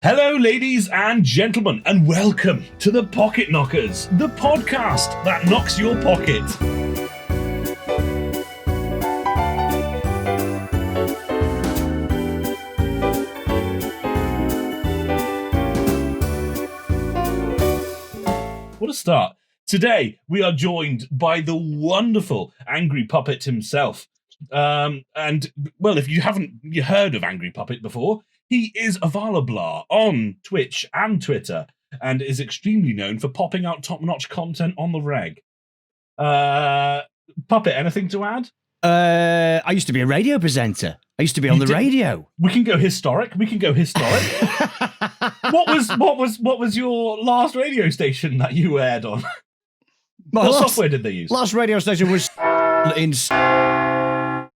Hello, ladies and gentlemen, and welcome to the Pocket Knockers, the podcast that knocks your pocket. What a start. Today, we are joined by the wonderful Angry Puppet himself. And, well, if you haven't heard of Angry Puppet before, he is available on Twitch and Twitter and is extremely known for popping out top-notch content on the reg. Puppet, anything to add? I used to be a radio presenter. I used to be on the radio. We can go historic. What was your last radio station that you aired on? What software did they use? Last radio station was in...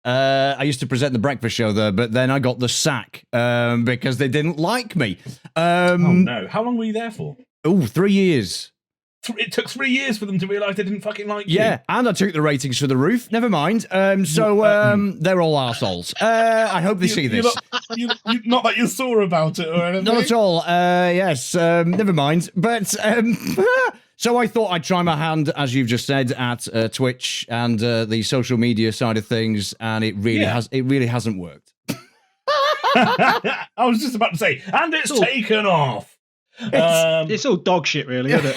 I used to present the breakfast show there, but then I got the sack because they didn't like me. Oh no! How long were you there for? 3 years. It took 3 years for them to realise they didn't fucking like you. Yeah, and I took the ratings through the roof. Never mind. They're all arseholes. I hope they see this. Not that you're sore about it or anything. Not at all. Yes, never mind. But... So I thought I'd try my hand, as you've just said, at Twitch and the social media side of things, and it really hasn't worked. I was just about to say, and it's taken off. It's all dog shit, really, isn't it?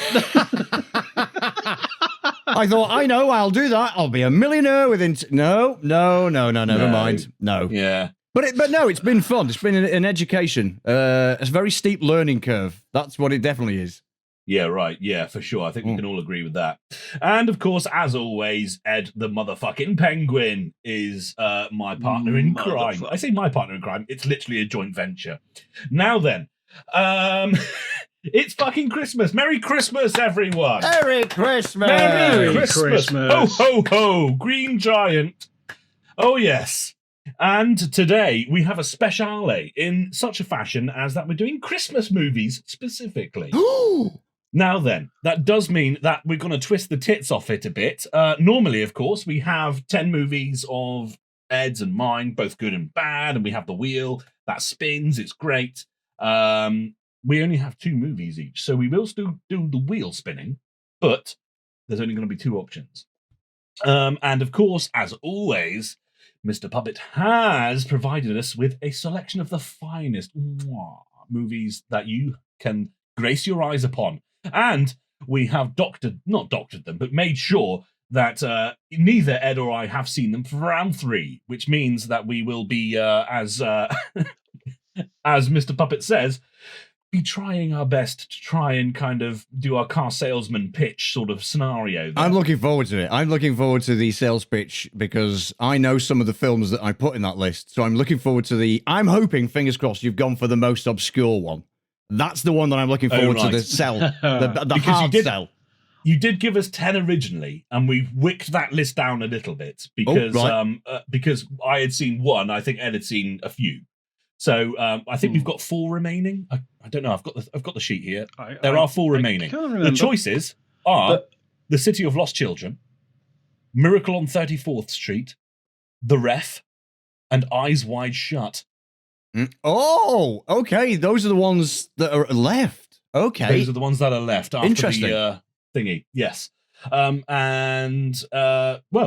I thought, I'll do that. I'll be a millionaire within... No, never mind. No. Yeah. But no, it's been fun. It's been an education. It's a very steep learning curve. That's what it definitely is. Yeah, right. Yeah, for sure. I think we can all agree with that. And of course, as always, Ed the motherfucking Penguin is my partner in crime. I say my partner in crime. It's literally a joint venture. Now then, it's fucking Christmas. Merry Christmas, everyone. Merry Christmas. Merry Christmas. Ho, ho, ho. Green Giant. Oh, yes. And today we have a speciale in such a fashion as that we're doing Christmas movies specifically. Now then, that does mean that we're going to twist the tits off it a bit. Normally, of course, we have 10 movies of Ed's and mine, both good and bad, and we have the wheel that spins. It's great. We only have 2 movies each, so we will still do the wheel spinning, but there's only going to be 2 options. And of course, as always, Mr. Puppet has provided us with a selection of the finest movies that you can grace your eyes upon. And we have not doctored them, but made sure that neither Ed or I have seen them for round 3, which means that we will be, as Mr. Puppet says, be trying our best to try and kind of do our car salesman pitch sort of scenario there. I'm looking forward to it. I'm looking forward to the sales pitch because I know some of the films that I put in that list. So I'm looking forward to I'm hoping, fingers crossed, you've gone for the most obscure one. That's the one that I'm looking forward to, the sell, the hard sell. You did give us 10 originally, and we've wicked that list down a little bit because because I had seen 1. I think Ed had seen a few. So I think we've got 4 remaining. I don't know. I've got the sheet here. There are 4 remaining. The choices are The City of Lost Children, Miracle on 34th Street, The Ref, and Eyes Wide Shut. Oh, okay. Those are the ones that are left. Okay. Those are the ones that are left after the thingy. Yes. Well,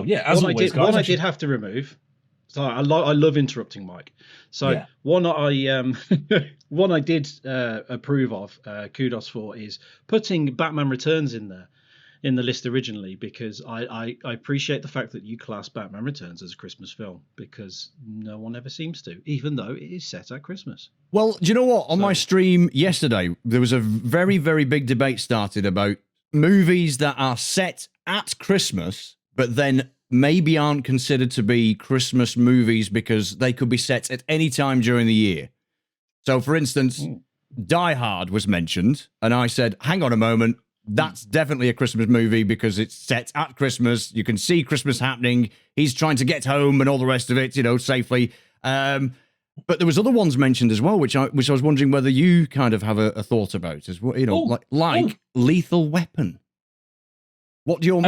yeah, as always, guys. I did have to remove. So I love interrupting Mike. So yeah. One I did approve of, kudos for, is putting Batman Returns in there, in the list originally, because I appreciate the fact that you class Batman Returns as a Christmas film, because no one ever seems to, even though it is set at Christmas. Well, do you know what? On my stream yesterday, there was a very, very big debate started about movies that are set at Christmas, but then maybe aren't considered to be Christmas movies because they could be set at any time during the year. So, for instance, Die Hard was mentioned, and I said, hang on a moment, that's definitely a Christmas movie because it's set at Christmas. You can see Christmas happening. He's trying to get home and all the rest of it, safely. But there was other ones mentioned as well, which I was wondering whether you kind of have a thought about as well. Like Lethal Weapon. What do you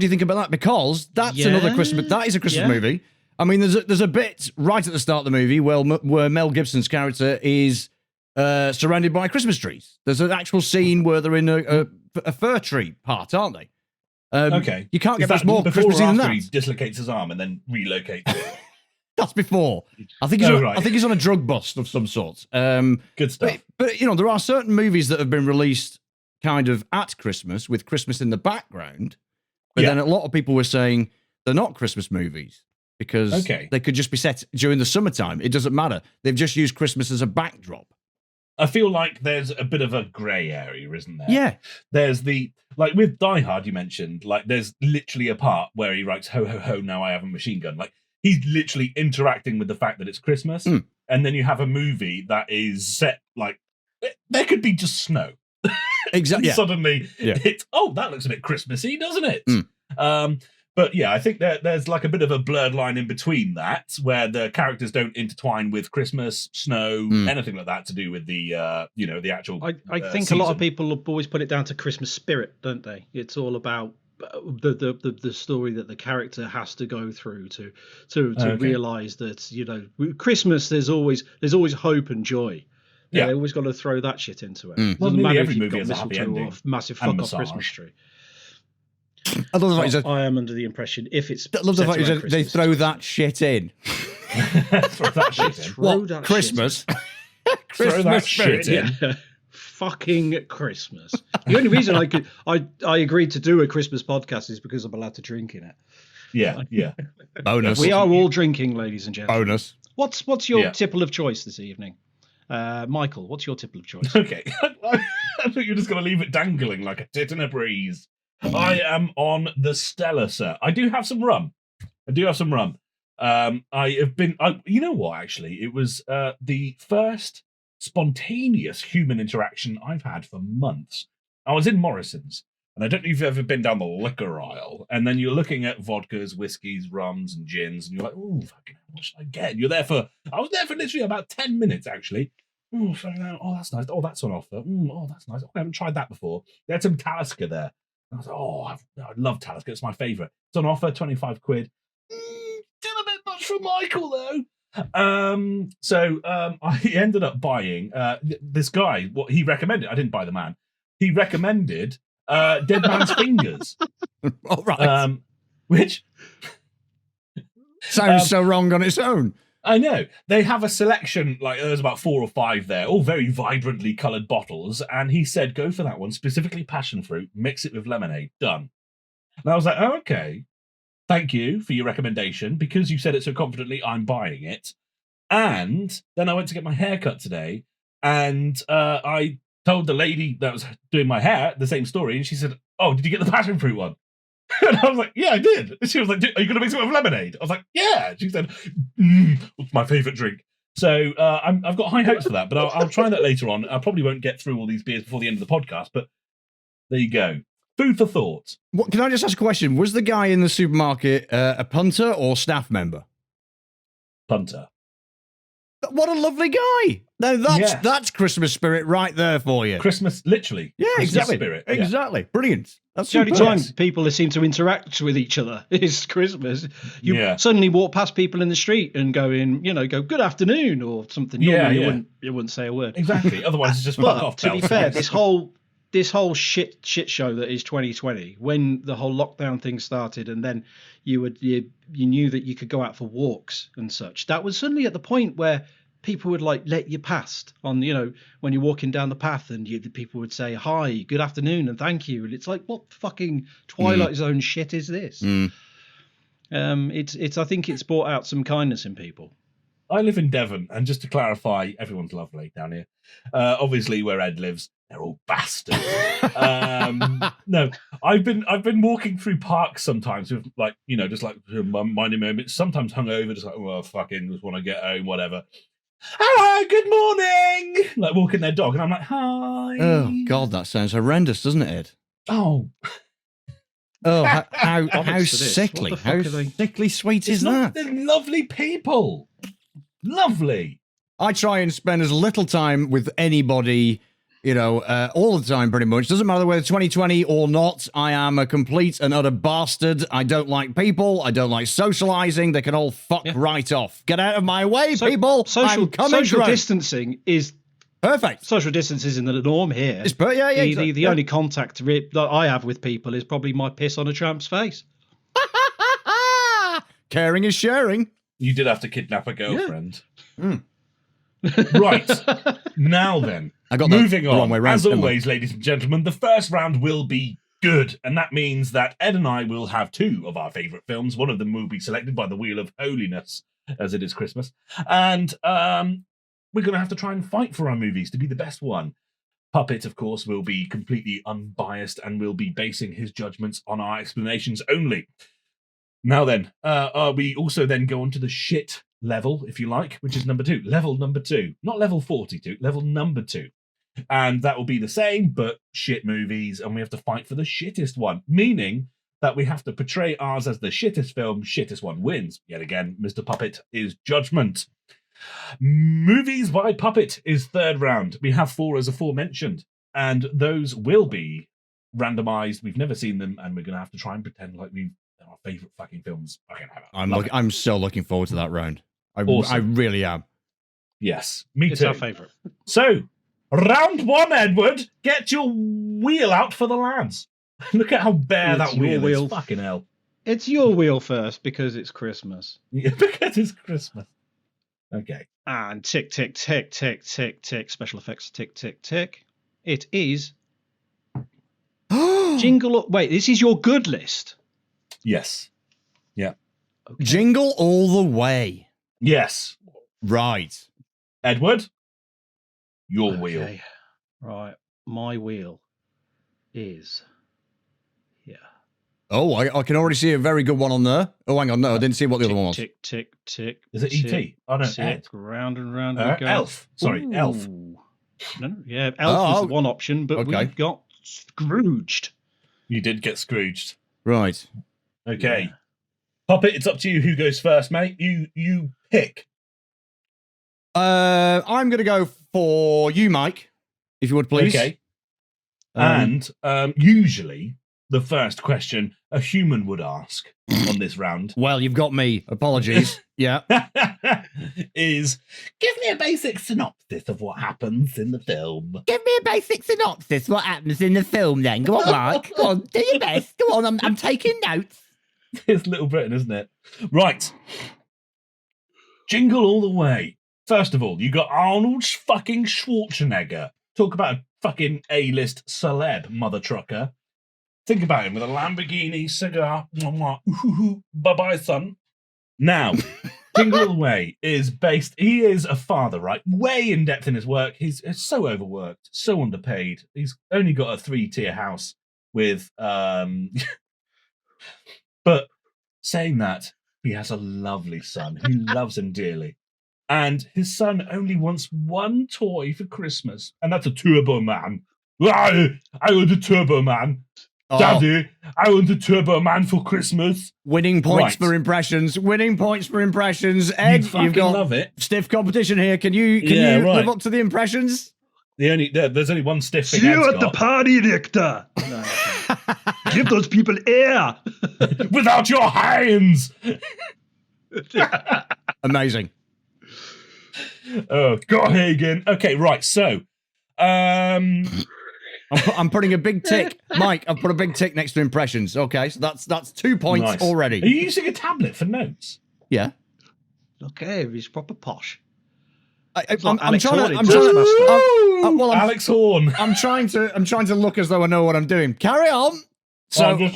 think about that? Because that's another Christmas. That is a Christmas movie. I mean, there's a bit right at the start of the movie where Mel Gibson's character is surrounded by Christmas trees. There's an actual scene where they're in a fir tree part, aren't they? Okay. You can't Is get much that more before Christmassy or than after that. he dislocates his arm and then relocates it? That's before. I think he's right. I think he's on a drug bust of some sort. Good stuff. But you know, there are certain movies that have been released kind of at Christmas with Christmas in the background. But then a lot of people were saying they're not Christmas movies because they could just be set during the summertime. It doesn't matter. They've just used Christmas as a backdrop. I feel like there's a bit of a grey area, isn't there? Yeah. There's like with Die Hard, you mentioned, like there's literally a part where he writes, ho, ho, ho, now I have a machine gun. Like he's literally interacting with the fact that it's Christmas. And then you have a movie that is set like, there could be just snow. Exactly. Suddenly it's, that looks a bit Christmassy, doesn't it? But yeah, I think there's like a bit of a blurred line in between that, where the characters don't intertwine with Christmas, snow, anything like that to do with the the actual. I think a lot of people have always put it down to Christmas spirit, don't they? It's all about the story that the character has to go through to realize that Christmas there's always hope and joy. Yeah, they always got to throw that shit into it. Well, nearly every movie has a happy ending. Or massive fuck off Christmas tree. I love the fact he said, I am under the impression if it's I love the fact he said they throw that shit in. Throw that shit in. What? Christmas? Throw that shit in. Yeah. Fucking Christmas. The only reason I agreed to do a Christmas podcast is because I'm allowed to drink in it. Yeah. Bonus. We are all drinking, ladies and gentlemen. Bonus. What's your tipple of choice this evening? Michael, what's your tipple of choice? Okay. I thought you were just going to leave it dangling like a tit in a breeze. I am on the Stella, sir. I do have some rum. I have been... you know what, actually? It was the first spontaneous human interaction I've had for months. I was in Morrison's, and I don't know if you've ever been down the liquor aisle, and then you're looking at vodkas, whiskies, rums, and gins, and you're like, "Ooh, fucking hell, what should I get?" And I was there for literally about 10 minutes, actually. Oh, that's nice. Oh, that's on offer. Oh, that's nice. Oh, I haven't tried that before. They had some Talisker there. I was like, I love Talisker. It's my favourite. It's on offer, 25 quid. Still a bit much for Michael, though. So I ended up buying this guy, what he recommended. I didn't buy the man. He recommended Dead Man's Fingers. All right. Which sounds so wrong on its own. I know. They have a selection, like there's about 4 or 5 there, all very vibrantly coloured bottles. And he said, go for that one, specifically passion fruit, mix it with lemonade, done. And I was like, oh, okay. Thank you for your recommendation. Because you said it so confidently, I'm buying it. And then I went to get my hair cut today. And I told the lady that was doing my hair the same story. And she said, oh, did you get the passion fruit one? And I was like, yeah, I did. And she was like, are you going to mix it with lemonade? I was like, yeah. She said, it's my favourite drink. So I've got high hopes for that, but I'll try that later on. I probably won't get through all these beers before the end of the podcast, but there you go. Food for thought. What, can I just ask a question? Was the guy in the supermarket a punter or staff member? Punter. What a lovely guy. Now that's Christmas spirit right there for you. Christmas, literally. Yeah, Christmas exactly. Spirit. Exactly. Yeah. Brilliant. That's the only time people seem to interact with each other is Christmas. You suddenly walk past people in the street and go good afternoon or something. You wouldn't say a word. Exactly. Otherwise, it's just fuck off. To be fair, this whole shit show that is 2020, when the whole lockdown thing started, and then you knew that you could go out for walks and such. That was suddenly at the point where people would let you past on, when you're walking down the path, and people would say hi, good afternoon, and thank you. And it's like, what fucking Twilight Zone shit is this? I think it's brought out some kindness in people. I live in Devon, and just to clarify, everyone's lovely down here. Obviously, where Ed lives, they're all bastards. No, I've been walking through parks sometimes with just minding moments. Sometimes hungover, just like, well, fucking just want to get home, whatever. Hello, good morning. Like walking their dog, and I'm like, hi. Oh God, that sounds horrendous, doesn't it, Ed? Oh. Oh, how sickly, how sickly sweet is that? They're lovely people. Lovely. I try and spend as little time with anybody, all the time pretty much. Doesn't matter whether 2020 or not. I am a complete and utter bastard. I don't like people. I don't like socializing. They can all fuck right off. Get out of my way, people. Social distancing is Perfect. Social distance isn't the norm here. The only contact that I have with people is probably my piss on a tramp's face. Caring is sharing. You did have to kidnap a girlfriend. Yeah. Right. Now then. I got moving the on. wrong way round, As always, ladies and gentlemen, the first round will be good. And that means that Ed and I will have two of our favourite films. One of them will be selected by the Wheel of Holiness, as it is Christmas. And we're going to have to try and fight for our movies to be the best one. Puppet, of course, will be completely unbiased and will be basing his judgments on our explanations only. Now then, we also then go on to the shit level, if you like, which is number 2. Level number 2. Not level 42, level number 2. And that will be the same, but shit movies, and we have to fight for the shittest one, meaning that we have to portray ours as the shittest film, shittest one wins. Yet again, Mr. Puppet is judgment. Movies by Puppet is third round. We have 4 as aforementioned, and those will be randomized. We've never seen them, and we're going to have to try and pretend like they're our favorite fucking films. I'm so looking forward to that round. Awesome. I really am. Yes, me It's too. our favorite. So, round 1, Edward, get your wheel out for the lads. Look at how bare that wheel is. Fucking hell. It's your wheel first because it's Christmas. Yeah, because it's Christmas. Okay. And tick, tick, tick, tick, tick, tick. Special effects, tick, tick, tick. It is Jingle. Wait, this is your good list. Yes. Yeah. Okay. Jingle all the way. Yes. Right. Edward, your wheel. Right. My wheel is here. Oh, I can already see a very good one on there. Oh, hang on. No, I didn't see what the other one was. Tick, tick, tick. Is it E.T.? Oh, no, Ed. Round and round we go. Elf. Sorry, Elf. No, yeah, Elf was the one option, but we've got Scrooged. You did get Scrooged. Right. Okay. Yeah. Puppet, it's up to you who goes first, mate. You pick. I'm going to go for you, Mike, if you would, please. Okay. And usually the first question a human would ask on this round. Well, you've got me. Apologies. Yeah. Is give me a basic synopsis of what happens in the film. Give me a basic synopsis. What happens in the film then? Go on, Mark. Go on, do your best. Go on, I'm taking notes. It's Little Britain, isn't it? Right. Jingle all the way. First of all, you got Arnold fucking Schwarzenegger. Talk about a fucking A-list celeb, mother trucker. Think about him with a Lamborghini, cigar. Bye-bye, son. Now, Jingle All the Way is based... He is a father, right? Way in depth in his work. He's so overworked, so underpaid. He's only got a 3-tier house with... But saying that, he has a lovely son who loves him dearly. And his son only wants one toy for Christmas, and that's a Turbo Man. I want a Turbo Man. Oh. Daddy, I want a Turbo Man for Christmas. Winning points for impressions. Winning points for impressions. Ed, you've got love it. Stiff competition here. Can you live up to the impressions? There's only one stiff thing. See you at the party, Richter. Give those people air. Without your hands. Amazing. Oh, God, Hagen. Okay, right. So, I'm putting a big tick, Mike. I've put a big tick next to impressions. Okay, so that's 2 points already. Are you using a tablet for notes? Yeah. Okay, he's proper posh. Alex Horn. I'm trying to look as though I know what I'm doing. Carry on. So I'm just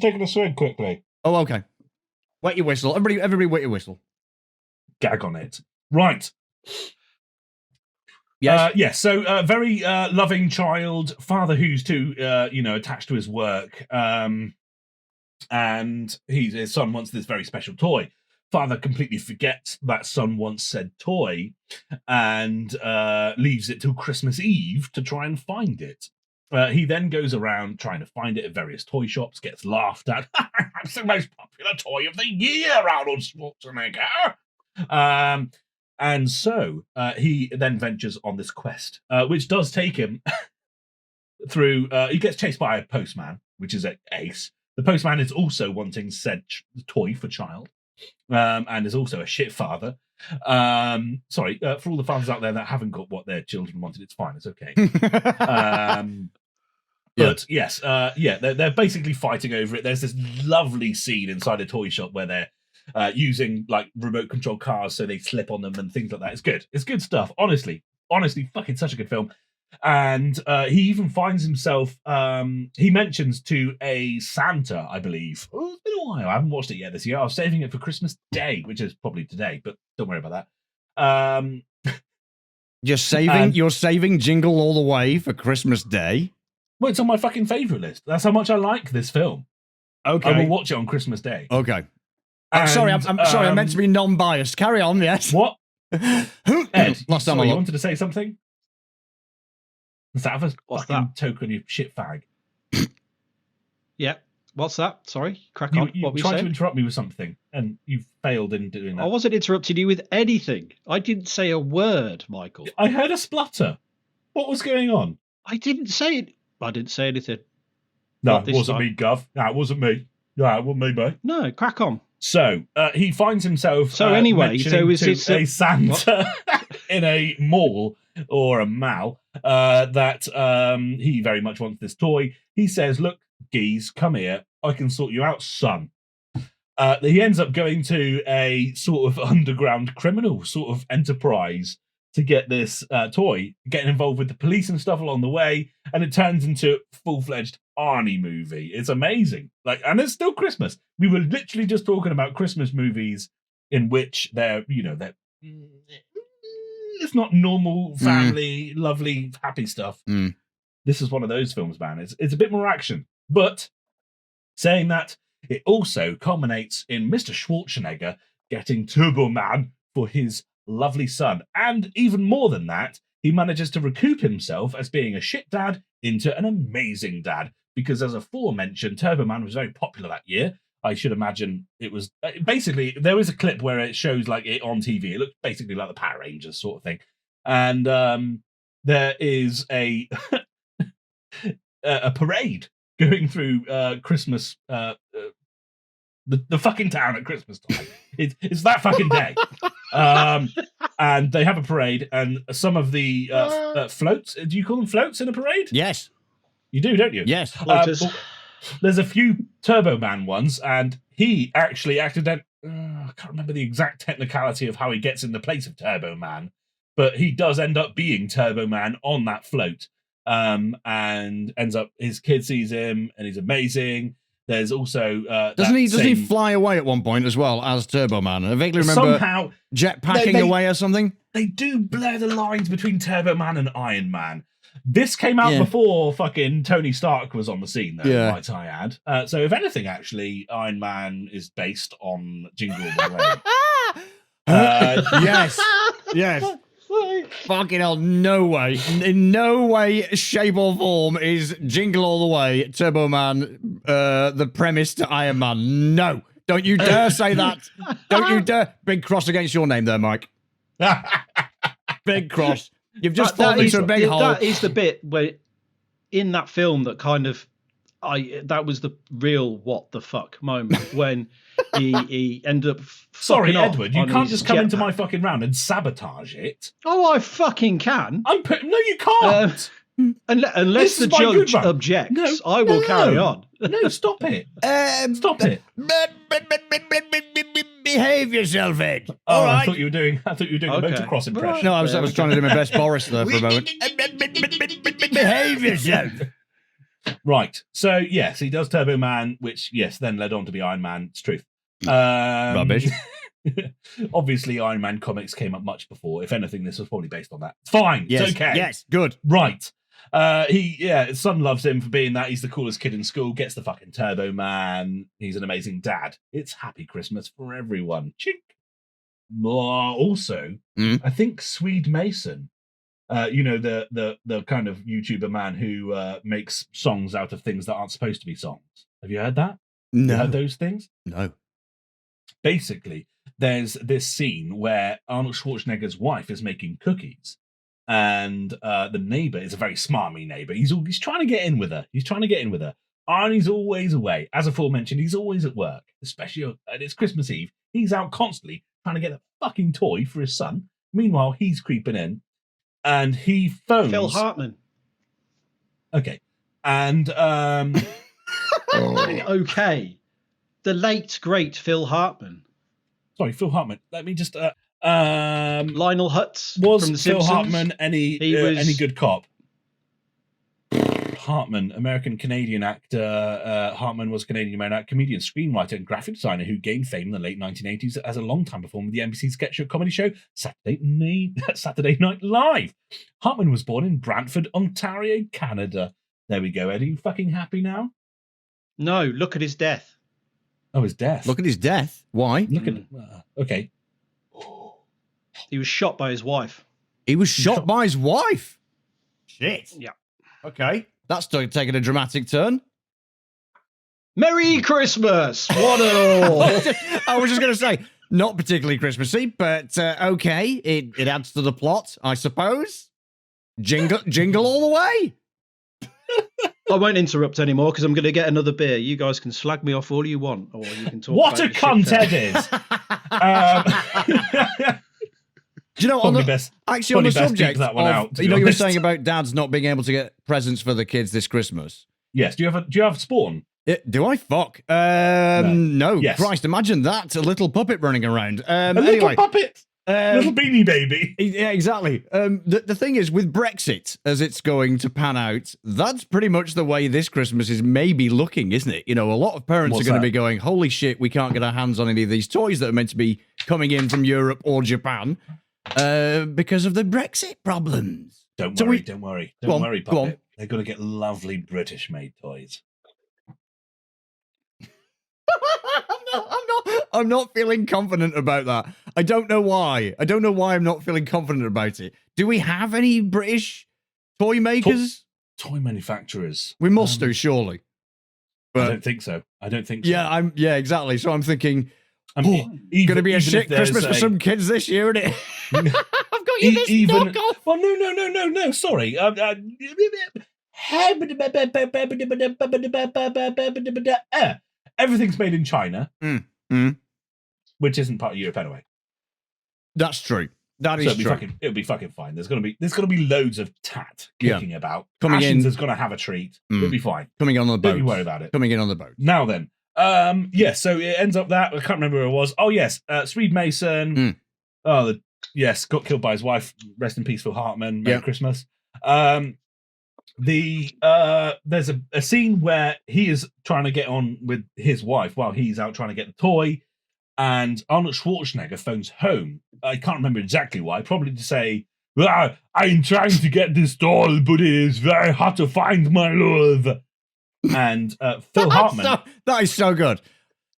taking a swig quickly. Oh, okay. Wet your whistle. Everybody wet your whistle. Gag on it. Right. Yes. Yes. So, very loving child, father who's too, attached to his work, and his son wants this very special toy. Father completely forgets that son wants said toy, and leaves it till Christmas Eve to try and find it. He then goes around trying to find it at various toy shops, gets laughed at. It's the most popular toy of the year, Arnold Schwarzenegger. And so he then ventures on this quest, which does take him through... he gets chased by a postman, which is an ace. The postman is also wanting said toy for child, and is also a shit father. Sorry, for all the fathers out there that haven't got what their children wanted, it's fine. It's okay. But yes, they're basically fighting over it. There's this lovely scene inside a toy shop where they're using like remote control cars so they slip on them and things like that. It's good. It's good stuff. Honestly, fucking such a good film. And he even finds himself, he mentions to a Santa, I believe. Oh, it's been a while. I haven't watched it yet this year. I was saving it for Christmas Day, which is probably today, but don't worry about that. You're saving Jingle All the Way for Christmas Day. Well, it's on my fucking favourite list. That's how much I like this film. Okay. I will watch it on Christmas Day. Okay. Sorry, I'm sorry. I meant to be non-biased. Carry on, yes. What? Ed, Last time you wanted to say something? Is that a What's fucking that? token of shit fag? Yeah. What's that? Sorry. Crack You on. What were you tried saying? to interrupt me with something, and you failed in doing that. I wasn't interrupting you with anything. I didn't say a word, Michael. I heard a splutter. What was going on? I didn't say it. I didn't say anything. No, Not it this wasn't time. me, Gov. No, it wasn't me. No, it wasn't me, mate. No, crack on. So he finds himself. So anyway, mentioning is to it a Santa in a mall or a mall that he very much wants this toy. He says, "Look, geese, come here. I can sort you out, son." He ends up going to a sort of underground criminal sort of enterprise to get this toy, getting involved with the police and stuff along the way, and it turns into a full-fledged Arnie movie. It's amazing. And it's still Christmas. We were literally just talking about Christmas movies in which they're it's not normal family, lovely, happy stuff. This is one of those films, man. It's a bit more action, but saying that, it also culminates in Mr. Schwarzenegger getting Turbo Man for his lovely son. And even more than that, he manages to recoup himself as being a shit dad into an amazing dad. Because as aforementioned, Turbo Man was very popular that year. I should imagine it was... basically, there is a clip where it shows like it on TV. It looks basically like the Power Rangers sort of thing. And there is a parade going through Christmas... the fucking town at Christmas time. It's that fucking day. And they have a parade, and some of the floats. Do you call them floats in a parade? Yes. You do, don't you? Yes. There's a few Turbo Man ones, and he actually accidentally... I can't remember the exact technicality of how he gets in the place of Turbo Man, but he does end up being Turbo Man on that float. And ends up... His kid sees him, and he's amazing. There's also doesn't he fly away at one point as well as Turbo Man? I vaguely remember somehow jetpacking away or something. They do blur the lines between Turbo Man and Iron Man. This came out before fucking Tony Stark was on the scene, though, might I add. So if anything, actually, Iron Man is based on Jingle All the Way. Yes. Yes. Fucking hell, no way. In no way, shape, or form is Jingle All the Way, Turbo Man, the premise to Iron Man. No. Don't you dare say that. Don't you dare. Big cross against your name there, Mike. Big cross. You've just fallen into a big hole. That is the bit where, in that film, that kind of... that was the real what the fuck moment when he ended up. Sorry, Edward, you can't just come into my fucking round and sabotage it. Oh, I fucking can. No, you can't. Unless the judge objects, I will carry on. No, stop it. Stop it. Behave yourself, Ed. Oh, right. I thought you were doing a motocross impression. No, I was trying to do my best Boris there for a moment. Behave yourself. Right. So, yes, he does Turbo Man, which, yes, then led on to be Iron Man. It's truth. Rubbish. Obviously, Iron Man comics came up much before. If anything, this was probably based on that. It's fine. Yes. It's okay. Yes, good. Right. His son loves him for being that. He's the coolest kid in school, gets the fucking Turbo Man. He's an amazing dad. It's Happy Christmas for everyone. Chink. Also, I think Swede Mason, the kind of YouTuber man who makes songs out of things that aren't supposed to be songs. Have you heard that? No. You heard those things? No. Basically, there's this scene where Arnold Schwarzenegger's wife is making cookies, and the neighbor is a very smarmy neighbor. He's trying to get in with her. Arnie's always away. As aforementioned, he's always at work, especially and it's Christmas Eve. He's out constantly trying to get a fucking toy for his son. Meanwhile, he's creeping in, and he phones Phil Hartman. Okay, and Okay, the late great Phil Hartman. Sorry, Phil Hartman. Let me just Lionel Hutz was from The Phil Simpsons. Hartman any good cop? Hartman, American-Canadian actor. Hartman was Canadian-American comedian, screenwriter, and graphic designer who gained fame in the late 1980s as a long-time performer with the NBC sketch show comedy show Saturday Night Live. Hartman was born in Brantford, Ontario, Canada. There we go, Eddie. You fucking happy now? No, look at his death. Oh, his death. Look at his death. Why? Look at okay. He was shot by his wife. He was shot by his wife. Shit. Yeah. Okay. That's taking a dramatic turn. Merry Christmas! What a... I was just going to say, not particularly Christmassy, but okay. It adds to the plot, I suppose. Jingle all the way. I won't interrupt anymore because I'm going to get another beer. You guys can slag me off all you want, or you can talk. What about a cunt Ed is! Do you know, on the subject that one of, out, you were saying about dads not being able to get presents for the kids this Christmas. Yes. Do you have Spawn? Do I? Fuck. No. Yes. Christ, imagine that. A little puppet running around. Little puppet. Little beanie baby. Yeah, exactly. The thing is, with Brexit, as it's going to pan out, that's pretty much the way this Christmas is maybe looking, isn't it? You know, a lot of parents are going to be going, holy shit, we can't get our hands on any of these toys that are meant to be coming in from Europe or Japan because of the Brexit problems. Don't worry, puppet. They're going to get lovely British-made toys. I'm not feeling confident about that. I don't know why. I don't know why I'm not feeling confident about it. Do we have any British toy makers? Toy manufacturers. We must do, surely. But I don't think so. Yeah, exactly. So I'm thinking, going to be a shit Christmas for some kids this year, isn't it? I've got you this knockoff. Well, no. Sorry. Everything's made in China, which isn't part of Europe anyway. That's true. That is true. It'll be fucking fine. There's gonna be loads of tat kicking about. Coming Ashens in is gonna have a treat. It'll be fine. Coming on the boat. Don't you worry about it. Coming in on the boat. Now then, yes. So it ends up that I can't remember who it was. Oh yes, Swede Mason. Got killed by his wife. Rest in peace, Phil Hartman. Merry Christmas. There's a scene where he is trying to get on with his wife while he's out trying to get the toy, and Arnold Schwarzenegger phones home. I can't remember exactly why, probably to say, I'm trying to get this doll, but it is very hard to find, my love. And Phil Hartman... that is so good.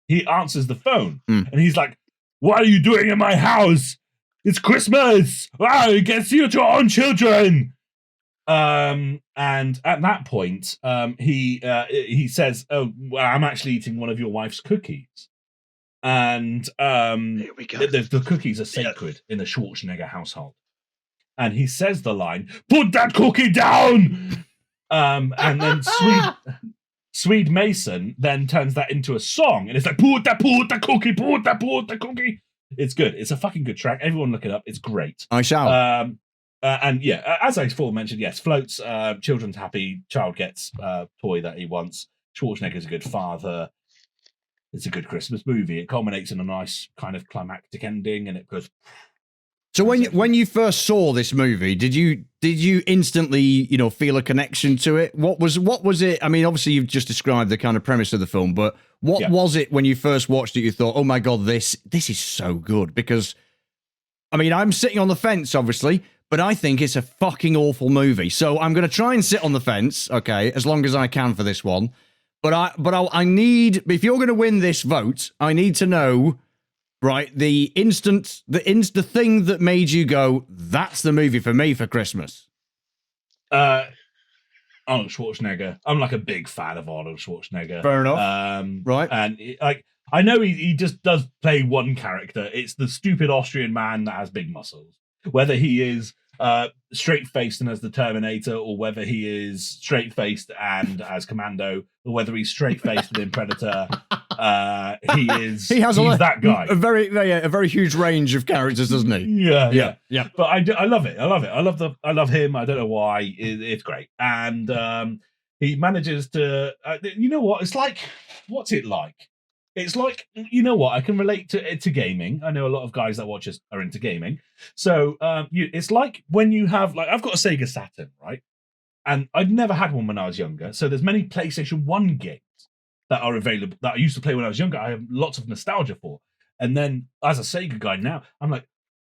He answers the phone, and he's like, what are you doing in my house? It's Christmas! You can see your own children! And at that point, he says, "Oh, well, I'm actually eating one of your wife's cookies." And here we go. The cookies are sacred in the Schwarzenegger household. And he says the line, "Put that cookie down!" And then Swede Mason then turns that into a song, and it's like, put that cookie. It's good. It's a fucking good track. Everyone look it up. It's great. I shall. And yeah, as I before mentioned, yes, floats, children's happy, child gets toy that he wants. Schwarzenegger's a good father. It's a good Christmas movie. It culminates in a nice kind of climactic ending, and it goes. So when you first saw this movie, did you instantly feel a connection to it? What was it? I mean, obviously you've just described the kind of premise of the film, but what was it when you first watched it? You thought, oh my god, this is so good. Because I mean, I'm sitting on the fence, obviously, but I think it's a fucking awful movie. So I'm going to try and sit on the fence, okay, as long as I can for this one. But I need, if you're going to win this vote, I need to know, right, the thing that made you go, that's the movie for me for Christmas. Arnold Schwarzenegger. I'm like a big fan of Arnold Schwarzenegger. Fair enough. Right. And I know he just does play one character. It's the stupid Austrian man that has big muscles. Whether he is straight-faced and as the Terminator, or whether he is straight-faced and as Commando, or whether he's straight-faced within Predator. He is. He has he's that guy. a very huge range of characters, doesn't he? Yeah. But I love it. I love him. I don't know why. It's great, and he manages to. You know what? It's like. What's it like? It's like, you know what? I can relate to gaming. I know a lot of guys that watch us are into gaming. So it's like when you have, like, I've got a Sega Saturn, right? And I'd never had one when I was younger. So there's many PlayStation 1 games that are available that I used to play when I was younger. I have lots of nostalgia for. And then as a Sega guy now, I'm like,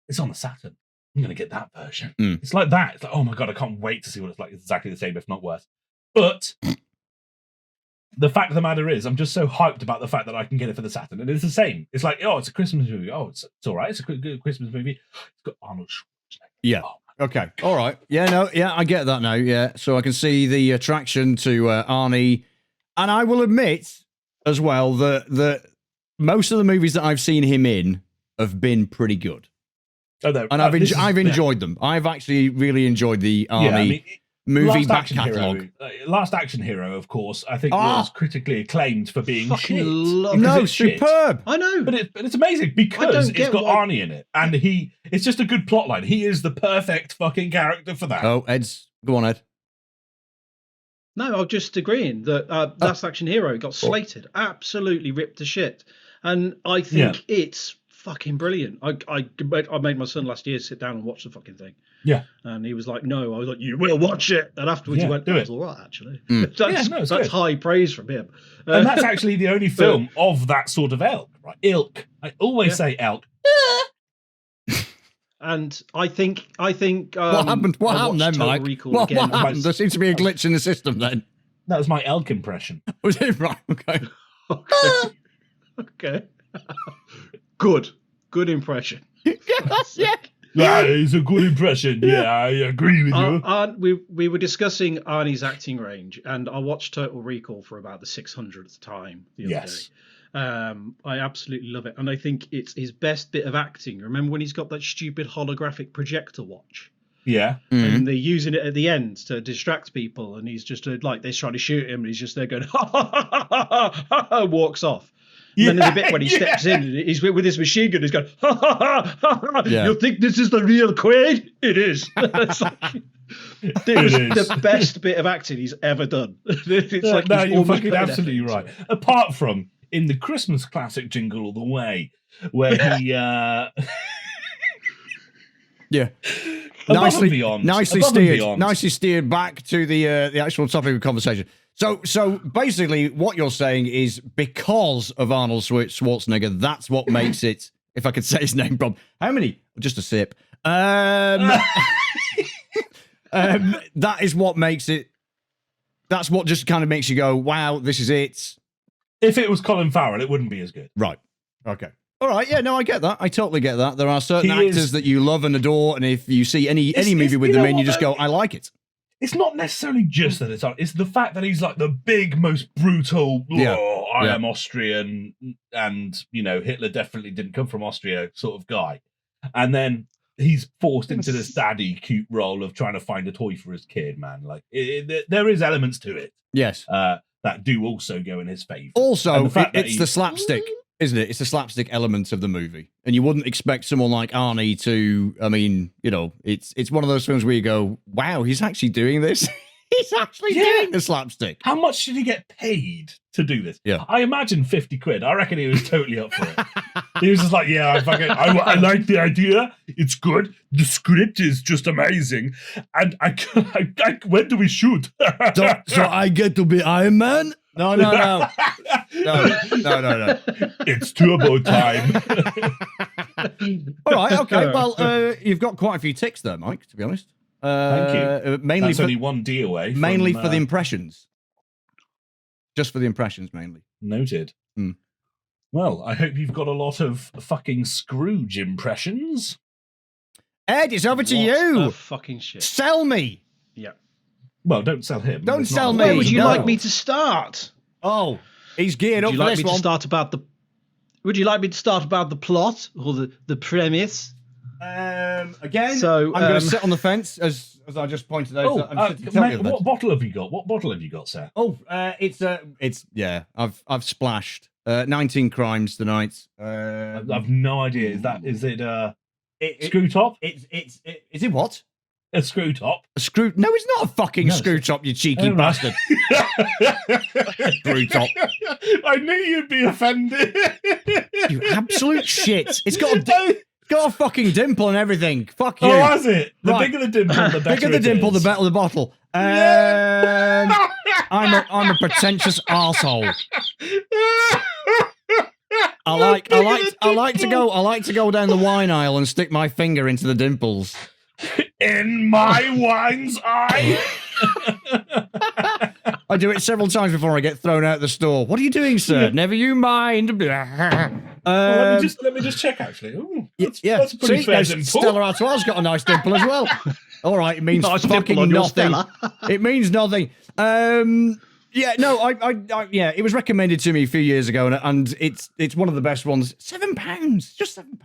it's on the Saturn. I'm going to get that version. It's like that. It's like, oh my God, I can't wait to see what it's like. It's exactly the same, if not worse. But the fact of the matter is, I'm just so hyped about the fact that I can get it for the Saturn. And it's the same. It's like, oh, it's a Christmas movie. Oh, it's all right. It's a good Christmas movie. It's got Arnold Schwarzenegger. Yeah. Oh, okay. All right. Yeah, I get that now. Yeah. So I can see the attraction to Arnie. And I will admit as well that most of the movies that I've seen him in have been pretty good. Oh, no, and I've enjoyed them. I've actually really enjoyed the Arnie movie back catalogue. Last Action Hero, of course, I think was critically acclaimed for being shit. No, it's superb. I know, but it's amazing because it's got Arnie in it, and it's just a good plotline. He is the perfect fucking character for that. Oh, go on, Ed. No, I'm just agreeing that Last Action Hero got slated, absolutely ripped to shit, and I think it's fucking brilliant. I made my son last year sit down and watch the fucking thing. Yeah. And he was like, no. I was like, you will watch it. And afterwards he went, that was all right, actually. That's high praise from him. And that's actually the only film of that sort of ilk, right? Ilk. I always say ilk. And I think what happened? What happened then, Mike? What happened? There seems to be a glitch in the system then. That was my elk impression. Was it right? Okay. Okay. Good impression. Yeah. That is a good impression. Yeah, I agree with you. We were discussing Arnie's acting range, and I watched Total Recall for about the 600th time the other day. I absolutely love it, and I think it's his best bit of acting. Remember when he's got that stupid holographic projector watch? Yeah. And they're using it at the end to distract people, and he's just like, they're trying to shoot him, and he's just there going, ha ha ha ha ha ha, walks off. And then there's a bit when he steps in, and he's with his machine gun, he's going, ha ha ha ha ha, you think this is the real Quaid? It is. It's like, it was the best bit of acting he's ever done. It's like, no, you're fucking absolutely right. Apart from in the Christmas classic Jingle All the Way, where he nicely steered back to the actual topic of conversation. So basically, what you're saying is because of Arnold Schwarzenegger, that's what makes it. If I could say his name, Bob. How many? Just a sip. That is what makes it. That's what just kind of makes you go, "Wow, this is it." If it was Colin Farrell, it wouldn't be as good. Right. Okay. All right. Yeah. No, I get that. I totally get that. There are certain actors that you love and adore, and if you see any movie with them in, you just go, "I like it." It's not necessarily just that it's the fact that he's like the big, most brutal, I am Austrian, and, Hitler definitely didn't come from Austria sort of guy. And then he's forced into this daddy cute role of trying to find a toy for his kid, man. Like, there is elements to it. Yes. That do also go in his favor. Also, it's the slapstick, isn't it? It's the slapstick element of the movie. And you wouldn't expect someone like Arnie to, I mean, it's one of those films where you go, wow, he's actually doing this. He's actually doing the slapstick. How much did he get paid to do this? Yeah. I imagine 50 quid. I reckon he was totally up for it. He was just like, I like the idea. It's good. The script is just amazing. And when do we shoot? so I get to be Iron Man? No. No. It's turbo time. All right, okay. Well, you've got quite a few ticks there, Mike, to be honest. Thank you. Mainly That's only one D away. Mainly for the impressions. Just for the impressions, mainly. Noted. Well, I hope you've got a lot of fucking Scrooge impressions. Ed, it's over to you. Fucking shit. Sell me. Yeah. Well, don't sell him. Don't sell me. Where would you like me to start? Oh, he's geared up for this one. Would you like me to start about the plot or the premise? Again, so I'm going to sit on the fence as I just pointed out. What bottle have you got? What bottle have you got, sir? Oh, it's I've splashed. 19 Crimes tonight. I've no idea. Is it It- screw top? Is it what? A screw top? A screw? No, it's not a fucking No, screw top, you cheeky Oh, right. bastard. Screw top. I knew you'd be offended. You absolute shit. It's got a fucking dimple and everything. Fuck you. Oh, has it? The Right. bigger the dimple, the better. Bigger the dimple, the better the bottle. I'm a pretentious arsehole. I like to go down the wine aisle and stick my finger into the dimples. In my wine's eye. I do it several times before I get thrown out the store. What are you doing, sir? Never you mind. Let me just check. Actually, ooh, that's a pretty fair dimple. Stella Artois got a nice dimple as well. All right, it means fucking nothing. It means nothing. Yeah, no, it was recommended to me a few years ago, and it's one of the best ones. £7, just £7.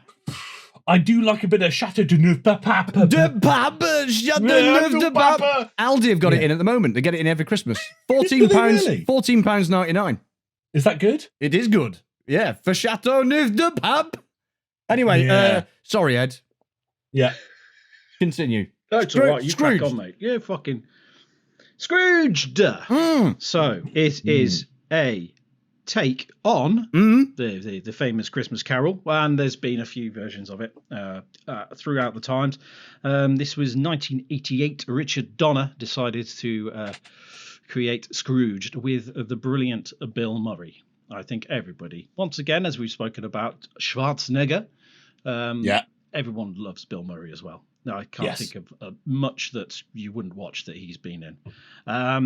I do like a bit of Chateau de Neuf Papa. Aldi have got it in at the moment. They get it in every Christmas. £14. Really? £14.99. Is that good? It is good. Yeah, for Chateau Neuf de Pape. Anyway, Yeah. Sorry, Ed. Yeah. Continue. That's all right. You crack Scrooge. on, mate. Yeah, fucking Scrooged. So it is a take on the famous Christmas Carol, and there's been a few versions of it throughout the times. This was 1988. Richard Donner decided to create Scrooged with the brilliant Bill Murray. I think everybody, once again, as we've spoken about Schwarzenegger, everyone loves Bill Murray as well. No, I can't think of much that you wouldn't watch that he's been in. I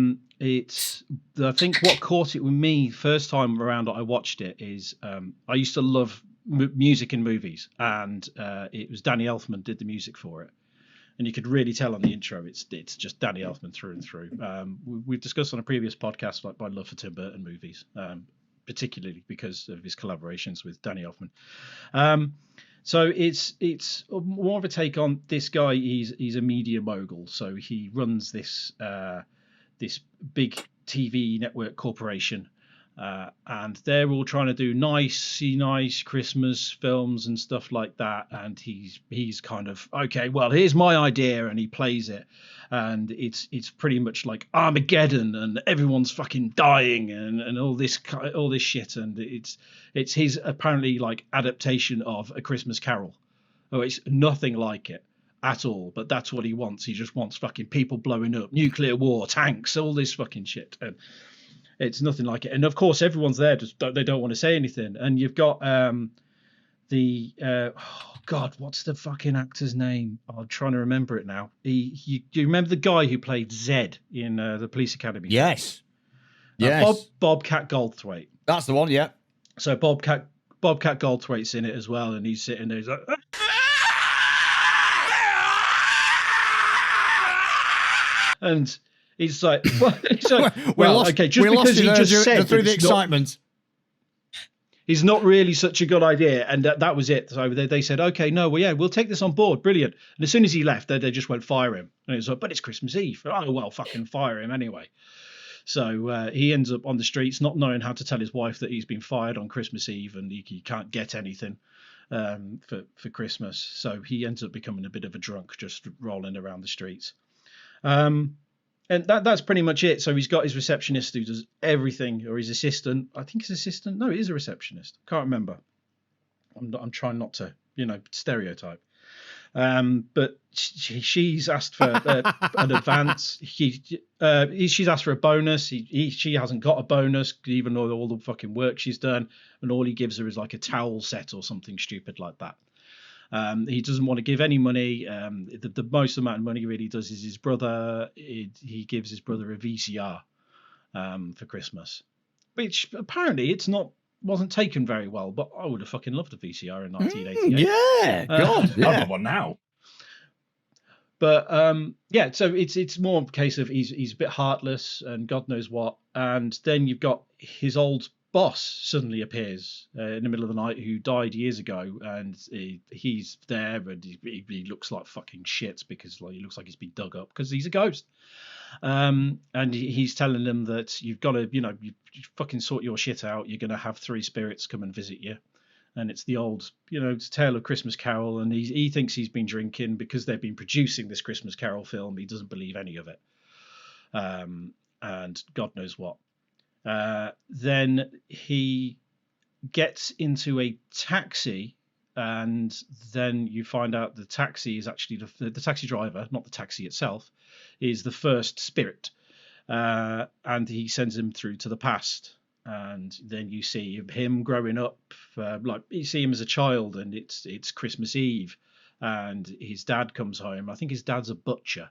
think what caught it with me first time around that I watched it is I used to love music in movies, and it was Danny Elfman did the music for it, and you could really tell on the intro it's just Danny Elfman through and through. We've discussed on a previous podcast like my love for Tim Burton movies, particularly because of his collaborations with Danny Elfman. So it's more of a take on this guy. He's a media mogul, so he runs this big TV network corporation, and they're all trying to do nice Christmas films and stuff like that. And he's kind of, okay, well, here's my idea, and he plays it, and it's pretty much like Armageddon, and everyone's fucking dying, and all this shit, and it's his apparently like adaptation of A Christmas Carol. Oh, it's nothing like it at all, but that's what he wants. He just wants fucking people blowing up, nuclear war, tanks, all this fucking shit, and it's nothing like it. And of course, everyone's there, they don't want to say anything. And you've got what's the fucking actor's name? I'm trying to remember it now. Do you remember the guy who played Zed in the Police Academy? Yes. Bobcat Goldthwait. That's the one, yeah. So Bobcat Goldthwait's in it as well, and he's sitting there, he's like, and he's like, okay, just because he just said through the excitement. He's not really such a good idea, and that was it. So they said, okay, no, well, yeah, we'll take this on board, brilliant. And as soon as he left, they just went fire him, and it was like, but it's Christmas Eve. Oh well, fucking fire him anyway. So he ends up on the streets, not knowing how to tell his wife that he's been fired on Christmas Eve, and he can't get anything for Christmas. So he ends up becoming a bit of a drunk, just rolling around the streets. And that's pretty much it. So he's got his receptionist who does everything, or his assistant. I think his assistant. No, it is a receptionist. Can't remember. I'm trying not to, stereotype. But she's asked for an advance. She's asked for a bonus. She hasn't got a bonus, even though all the fucking work she's done, and all he gives her is like a towel set or something stupid like that. He doesn't want to give any money. The most amount of money he really does is his brother. He gives his brother a VCR for Christmas, which apparently wasn't taken very well. But I would have fucking loved a VCR in 1988. Yeah, God, I have one now. But so it's more of a case of he's a bit heartless and God knows what. And then you've got his old boss suddenly appears in the middle of the night, who died years ago, and he's there, and he looks like fucking shit because he looks like he's been dug up because he's a ghost. And he's telling them that you've got to, you fucking sort your shit out. You're going to have 3 spirits come and visit you. And it's the old, it's a tale of Christmas Carol. And he thinks he's been drinking because they've been producing this Christmas Carol film. He doesn't believe any of it. And God knows what. Then he gets into a taxi, and then you find out the taxi is actually the taxi driver, not the taxi itself, is the first spirit. And he sends him through to the past. And then you see him growing up, like you see him as a child, and it's Christmas Eve, and his dad comes home. I think his dad's a butcher.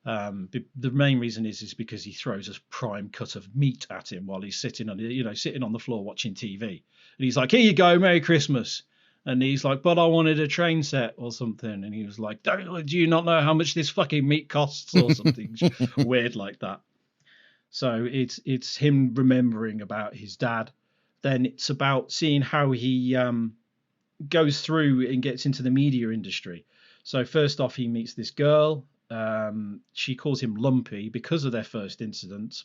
The main reason is because he throws a prime cut of meat at him while he's sitting on the floor watching TV, and he's like, "Here you go, Merry Christmas." And he's like, "But I wanted a train set or something," and he was like, "Do you not know how much this fucking meat costs?" or something weird like that. So it's him remembering about his dad. Then it's about seeing how he goes through and gets into the media industry. So first off, he meets this girl. She calls him Lumpy because of their first incident.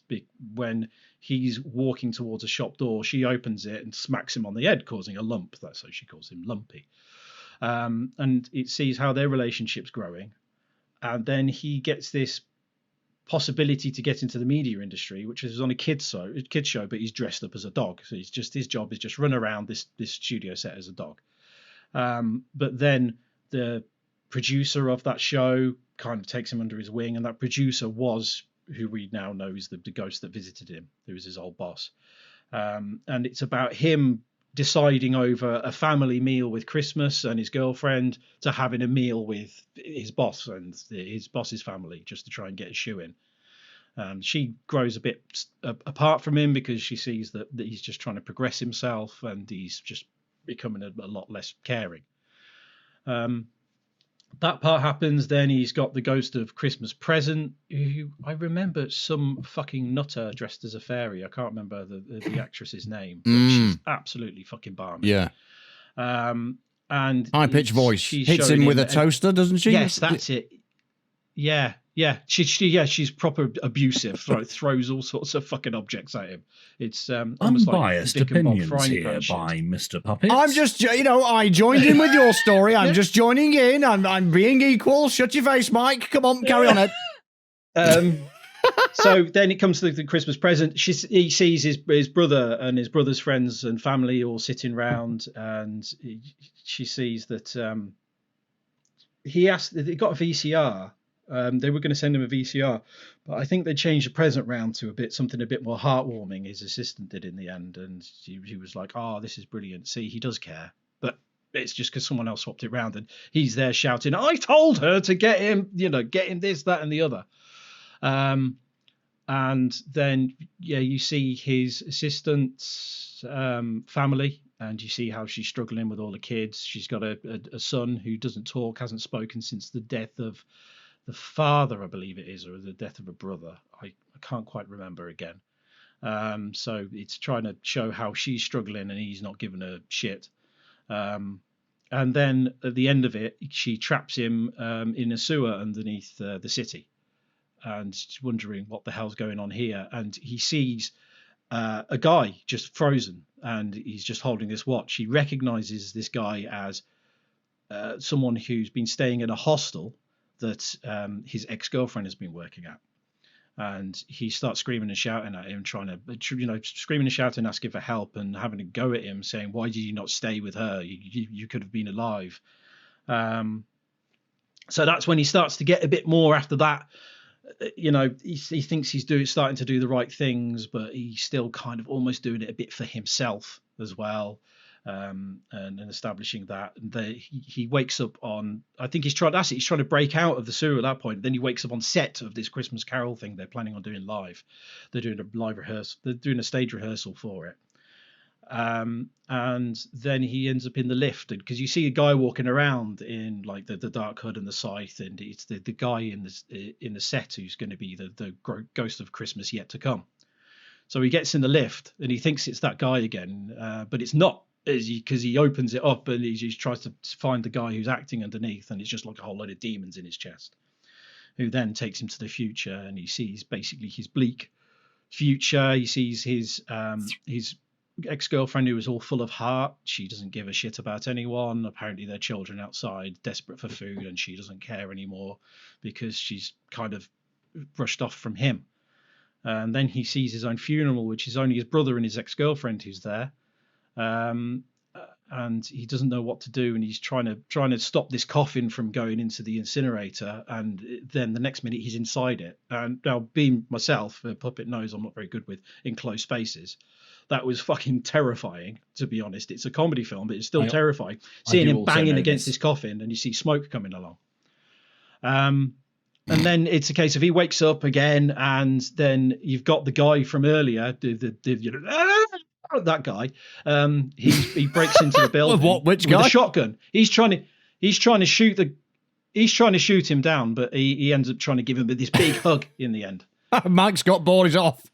When he's walking towards a shop door, she opens it and smacks him on the head, causing a lump. That's so she calls him Lumpy. And it sees how their relationship's growing. And then he gets this possibility to get into the media industry, which is on a kids show, but he's dressed up as a dog. So his job is just run around this studio set as a dog. But then the producer of that show kind of takes him under his wing, and that producer was who we now know is the ghost that visited him, who was his old boss. And it's about him deciding over a family meal with Christmas and his girlfriend to having a meal with his boss and his boss's family, just to try and get a shoe in. She grows a bit apart from him because she sees that he's just trying to progress himself, and he's just becoming a lot less caring. That part happens. Then he's got the ghost of Christmas Present, who I remember some fucking nutter dressed as a fairy. I can't remember the actress's name, but she's absolutely fucking balmy. Yeah. And high-pitched voice. Hits him with a toaster, doesn't she? Yes, that's it. Yeah. She's proper abusive. Throws all sorts of fucking objects at him. It's almost unbiased like opinions here by Mr. Puppet. I'm just, I joined in with your story. I'm just joining in. I'm being equal. Shut your face, Mike. Come on, carry on it. So then it comes to the Christmas Present. He sees his brother and his brother's friends and family all sitting round, and she sees that he got a VCR. They were going to send him a VCR, but I think they changed the present round to something a bit more heartwarming. His assistant did in the end, and he was like, "Oh, this is brilliant. See, he does care, but it's just because someone else swapped it round." And he's there shouting, "I told her to get him this, that, and the other." And then you see his assistant's family, and you see how she's struggling with all the kids. She's got a son who doesn't talk, hasn't spoken since the death of the father, I believe it is, or the death of a brother. I can't quite remember again. So it's trying to show how she's struggling and he's not giving her shit. And then at the end of it, she traps him in a sewer underneath the city, and she's wondering what the hell's going on here. And he sees a guy just frozen, and he's just holding this watch. He recognizes this guy as someone who's been staying in a hostel that his ex-girlfriend has been working at. And he starts screaming and shouting at him, screaming and shouting, asking for help, and having a go at him, saying, "Why did you not stay with her? You could have been alive." So that's when he starts to get a bit more after that. He thinks he's starting to do the right things, but he's still kind of almost doing it a bit for himself as well. And establishing that, and he wakes up on, I think he's trying to break out of the sewer at that point. Then he wakes up on set of this Christmas Carol thing they're planning on doing live. They're doing a live rehearsal. They're doing a stage rehearsal for it. And then he ends up in the lift, because you see a guy walking around in like the dark hood and the scythe, and it's the guy in the set who's going to be the ghost of Christmas yet to come. So he gets in the lift and he thinks it's that guy again, but it's not. Because he opens it up and he tries to find the guy who's acting underneath, and it's just like a whole load of demons in his chest. who then takes him to the future, and he sees basically his bleak future. He sees his ex-girlfriend, who was all full of heart. She doesn't give a shit about anyone. Apparently their children outside desperate for food, and she doesn't care anymore because she's kind of brushed off from him. And then he sees his own funeral, which is only his brother and his ex-girlfriend who's there. And he doesn't know what to do, and he's trying to stop this coffin from going into the incinerator, and then the next minute he's inside it. And now, being myself, a puppet nose, I'm not very good with enclosed spaces. That was fucking terrifying, to be honest. It's a comedy film, but it's still terrifying. Seeing him banging against this coffin, and you see smoke coming along. And then it's a case of he wakes up again, and then you've got the guy from earlier, that guy. He breaks into the building Which guy? with a shotgun. He's trying to shoot him down, but he ends up trying to give him this big hug in the end. Mike's got bored, he's off.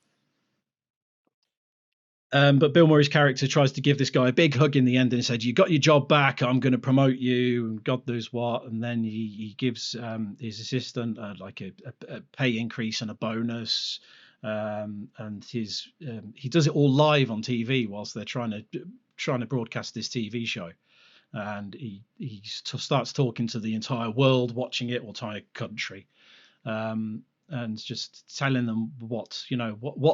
But Bill Murray's character tries to give this guy a big hug in the end and said, "You got your job back. I'm going to promote you," and God knows what. And then he gives his assistant like a pay increase and a bonus. And he does it all live on TV whilst they're trying to broadcast this TV show. And he starts talking to the entire world watching it, or entire country. And just telling them what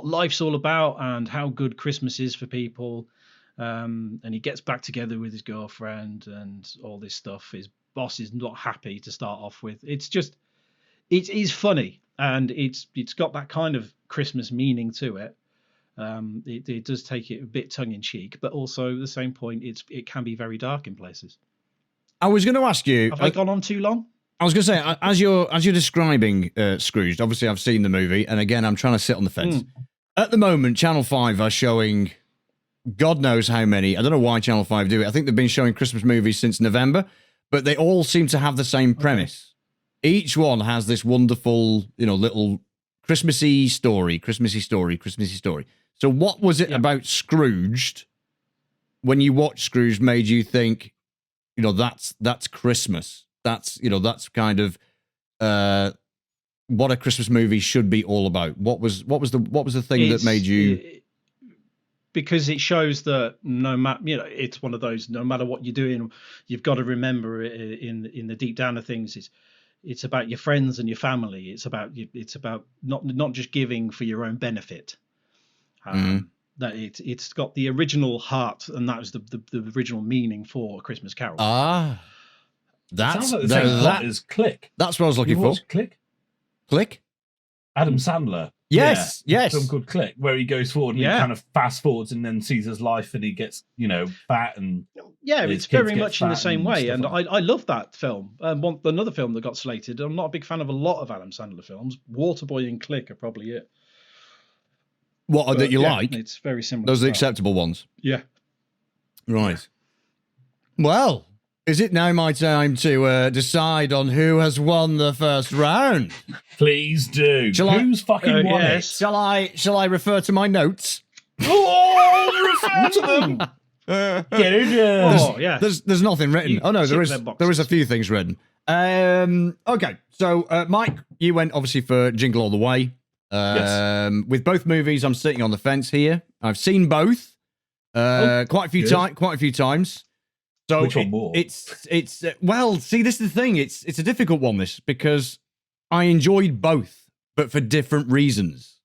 life's all about and how good Christmas is for people. And he gets back together with his girlfriend and all this stuff. His boss is not happy to start off with. It is funny, and it's got that kind of Christmas meaning to it. It does take it a bit tongue in cheek, but also at the same point, it can be very dark in places. I was going to ask you, have I gone on too long? I was going to say, as you're describing Scrooged, obviously I've seen the movie, and again, I'm trying to sit on the fence. At the moment, Channel 5 are showing God knows how many. I don't know why Channel 5 do it. I think they've been showing Christmas movies since November, but they all seem to have the same premise. Okay. Each one has this wonderful, little Christmassy story. So what was it about Scrooged, when you watched Scrooge, made you think, that's Christmas? That's kind of what a Christmas movie should be all about. What was the thing that made you? Because it shows that no matter, it's one of those, no matter what you're doing, you've got to remember in the deep down of things, it's about your friends and your family. It's about not just giving for your own benefit. That it's got the original heart, and that was the original meaning for A Christmas Carol. Sounds like the same plot as Click. That's what I was looking for. Click? Adam Sandler. Yes. A film called Click, where he goes forward and he kind of fast forwards and then sees his life, and he gets, fat and it's very much in the same way. And I love that film. Another film that got slated. I'm not a big fan of a lot of Adam Sandler films. Waterboy and Click are probably it. That you like? It's very similar. Those are the acceptable ones. Yeah. Right. Well, is it now my time to decide on who has won the first round? Please do. Who's fucking won it? Shall I refer to my notes? Oh, refer to them. Get it. There's nothing written. There is a few things written. Okay, so Mike, you went obviously for Jingle All the Way. Yes. With both movies, I'm sitting on the fence here. I've seen both quite a few times. So which one more? It's well, see, this is the thing. It's a difficult one, this, because I enjoyed both, but for different reasons.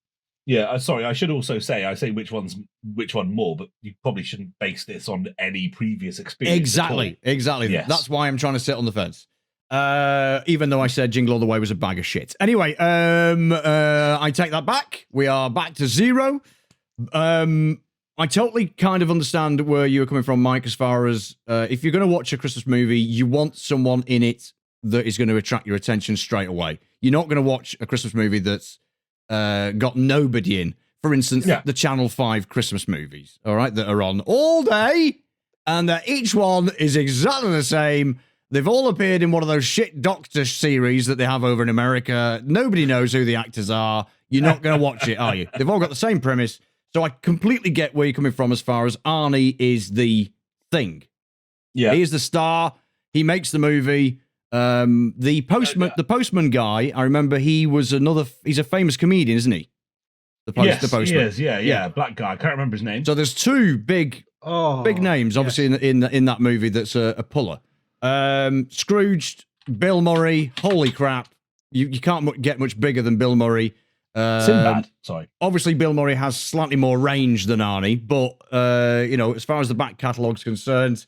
Yeah, sorry. I should also say I say which one more, but you probably shouldn't base this on any previous experience. Exactly. Yes. That's why I'm trying to sit on the fence. Even though I said Jingle All the Way was a bag of shit. Anyway, I take that back. We are back to zero. I totally kind of understand where you were coming from, Mike, as far as if you're going to watch a Christmas movie, you want someone in it that is going to attract your attention straight away. You're not going to watch a Christmas movie that's got nobody in. For instance, the Channel 5 Christmas movies, all right, that are on all day, and that each one is exactly the same. They've all appeared in one of those shit Doctor series that they have over in America. Nobody knows who the actors are. You're not going to watch it, are you? They've all got the same premise. So I completely get where you're coming from as far as Arnie is the thing. Yeah. He is the star. He makes the movie. The postman guy, I remember he's a famous comedian, isn't he? The postman. He is, yeah. Black guy. I can't remember his name. So there's two big names, obviously, in that movie that's a puller. Scrooge, Bill Murray, holy crap. You can't get much bigger than Bill Murray. Sinbad, sorry. Obviously, Bill Murray has slightly more range than Arnie, but, as far as the back catalogue's concerned,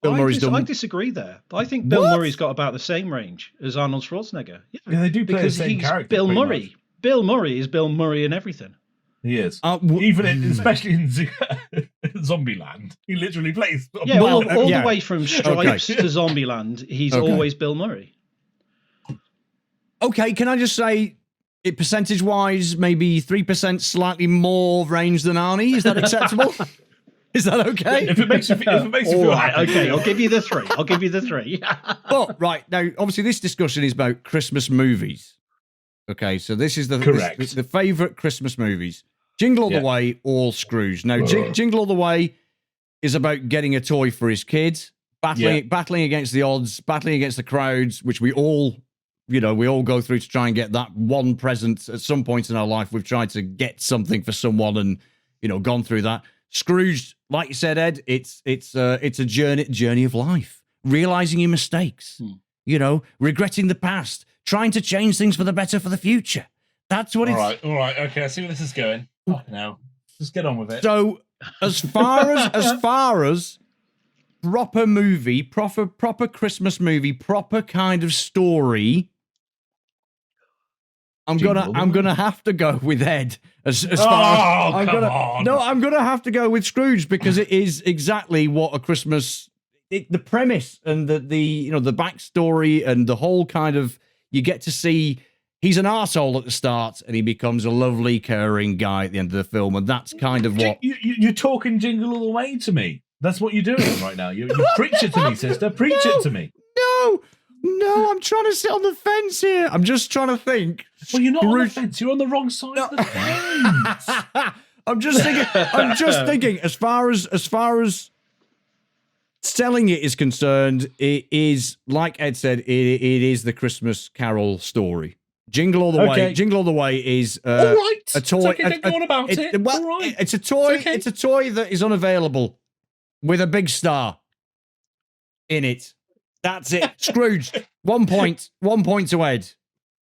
Bill Murray's done... I disagree there. I think Bill Murray's got about the same range as Arnold Schwarzenegger. Yeah, they do play the same character. Bill Murray. Much. Bill Murray is Bill Murray in everything. He is. Especially in Zombieland. He literally plays. Yeah, all the way from Stripes to Zombieland, he's always Bill Murray. Okay, can I just say, percentage-wise, maybe 3% slightly more range than Arnie? Is that acceptable? Is that okay? If it makes you feel happy. Okay, I'll give you the 3. But, right, now, obviously this discussion is about Christmas movies. Okay, so this is the favourite Christmas movies. Jingle All the Way, all Scrooge. Now, Jingle All the Way is about getting a toy for his kids, battling against the odds, battling against the crowds, which we all go through to try and get that one present at some point in our life. We've tried to get something for someone and, gone through that. Scrooge, like you said, Ed, it's a journey of life, realizing your mistakes, regretting the past, trying to change things for the better for the future. That's what it's... All right, okay, I see where this is going. Now, just get on with it. So, as far as proper movie, proper Christmas movie, proper kind of story, I'm gonna have to go with Ed. I'm gonna have to go with Scrooge because it is exactly what a Christmas. The premise and the backstory and the whole kind of, you get to see he's an arsehole at the start and he becomes a lovely, caring guy at the end of the film, and that's kind of what you're talking Jingle All the Way to me. That's what you're doing right now. You preach it to me, sister. Preach it to me. No, I'm trying to sit on the fence here. I'm just trying to think. Well, you're not on the fence. You're on the wrong side of the fence. I'm just thinking. As far as selling it is concerned, it is, like Ed said, it is the Christmas Carol story. Jingle All the Way. Jingle All the Way is all right. A toy. It's okay, don't go on about it. Well, all right. It's a toy. It's okay. It's a toy that is unavailable with a big star in it. That's it. Scrooge. 1 point. 1 point to Ed.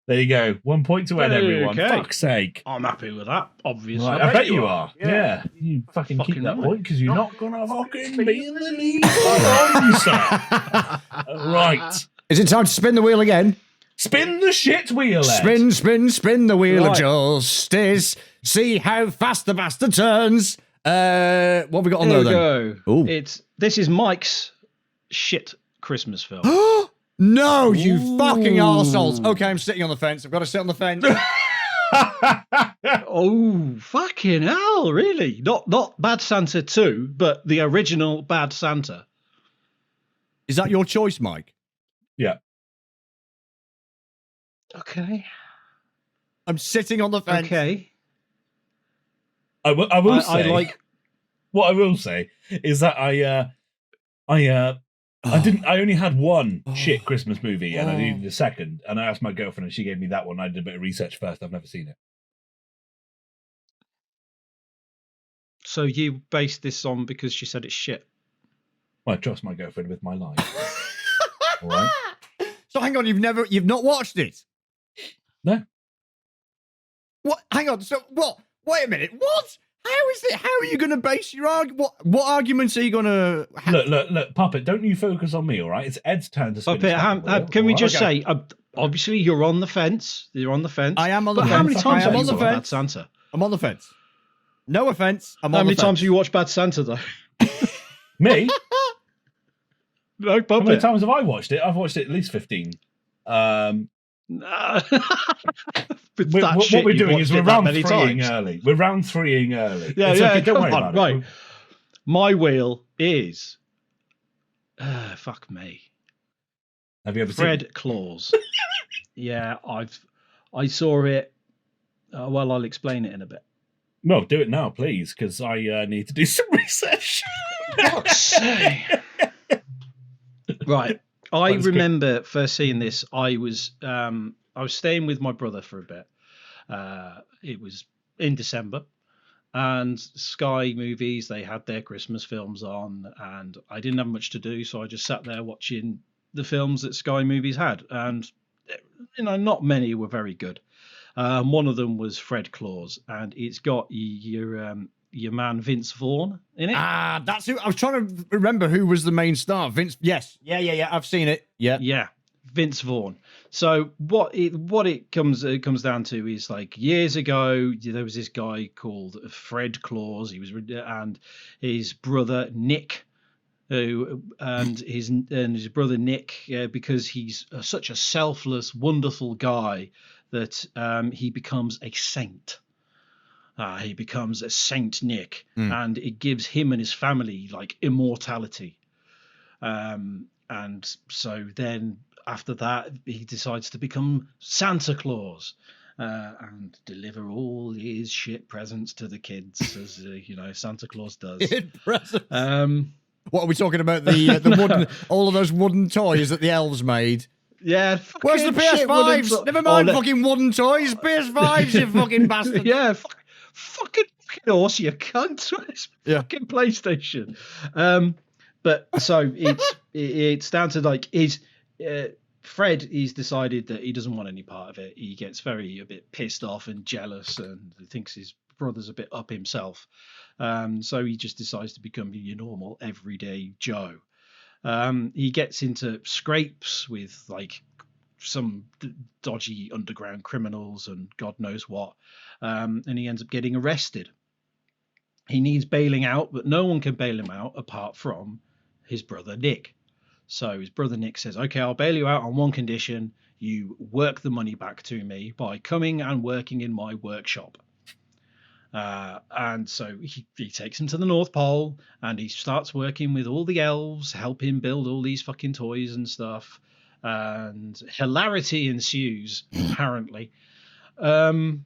There you go. 1 point to Ed, everyone. Fuck's sake. I'm happy with that, obviously. Right, I bet you are. Yeah. You fucking keep that point because you're not going to fucking be in the lead. Right. Is it time to spin the wheel again? Spin the shit wheel, Ed. Spin the wheel of justice. See how fast the bastard turns. What have we got on there then? Go. This is Mike's shit Christmas film. No, you fucking arseholes. Okay, I'm sitting on the fence. I've got to sit on the fence. Oh, fucking hell, really? Not Bad Santa 2, but the original Bad Santa. Is that your choice, Mike? Yeah. Okay. I'm sitting on the fence. Okay. I will say. What I will say is that I only had one shit Christmas movie, and I needed a second. And I asked my girlfriend, and she gave me that one. I did a bit of research first. I've never seen it. So you based this on because she said it's shit? Well, I trust my girlfriend with my life. All right. So hang on, you've not watched it? No. What? Hang on. So what? Wait a minute. What? How is it? How are you going to base your argument? What arguments are you going to... Look, Puppet, don't you focus on me, all right? It's Ed's turn to spin. Puppet, can we just say, obviously you're on the fence. You're on the fence. I am on the fence. How many times have you watched Bad Santa? I'm on the fence. No offence. I'm on the fence. How many times have you watched Bad Santa, though? Me? No, Puppet. How many times have I watched it? I've watched it at least 15. What we're doing is we're round threeing early. We're round threeing early. Yeah, okay, don't worry about right. it. My wheel is fuck me. Have you ever Fred seen Claus? Yeah, I saw it. Well, I'll explain it in a bit. Well, do it now, please, because I need to do some research. Fuck's sake. Right. I remember first seeing this. I was staying with my brother for a bit. It was in December, and Sky Movies, they had their Christmas films on, and I didn't have much to do, so I just sat there watching the films that Sky Movies had, and not many were very good. One of them was Fred Claus, and it's got your man Vince Vaughn in it. Ah, that's who I was trying to remember who was the main star. Vince. Yes, yeah. I've seen it. Yeah. Vince Vaughn. So what it comes down to is, like, years ago there was this guy called Fred Claus. He was, and his brother Nick, and his brother Nick, because he's such a selfless, wonderful guy that he becomes a saint. He becomes a Saint Nick, and it gives him and his family like immortality. And so then after that, he decides to become Santa Claus and deliver all his shit presents to the kids, as Santa Claus does. Presents. What are we talking about? The wooden, all of those wooden toys that the elves made. Yeah. Where's the PS5s? Never mind fucking wooden toys. PS5s, you fucking bastard. Yeah. Fucking horse, you cunt. Fucking PlayStation. But so it's down to, like, Fred, he's decided that he doesn't want any part of it. He gets a bit pissed off and jealous, and he thinks his brother's a bit up himself. So he just decides to become your normal everyday Joe. He gets into scrapes with, like, some dodgy underground criminals and God knows what, and he ends up getting arrested. He needs bailing out, but no one can bail him out apart from his brother Nick. So his brother Nick says, okay, I'll bail you out on one condition: you work the money back to me by coming and working in my workshop. And so he takes him to the North Pole, and he starts working with all the elves, help him build all these fucking toys and stuff. And hilarity ensues, apparently. And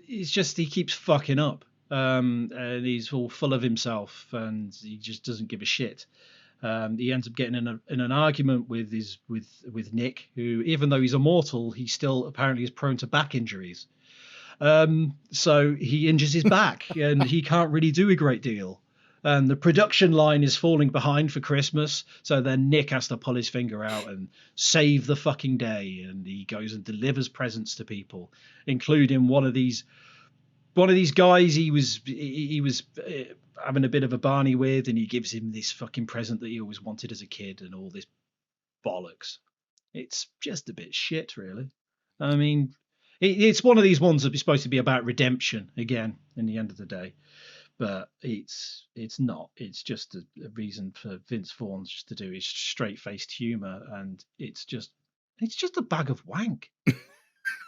he keeps fucking up. And he's all full of himself, and he just doesn't give a shit. He ends up getting in an argument with Nick, who, even though he's immortal, he still apparently is prone to back injuries. So he injures his back, and he can't really do a great deal. And the production line is falling behind for Christmas, so then Nick has to pull his finger out and save the fucking day, and he goes and delivers presents to people, including one of these guys he was having a bit of a Barney with, and he gives him this fucking present that he always wanted as a kid, and all this bollocks. It's just a bit shit, really. I mean, it's one of these ones that's supposed to be about redemption again in the end of the day. But it's not. It's just a reason for Vince Vaughn just to do his straight-faced humour, and it's just a bag of wank.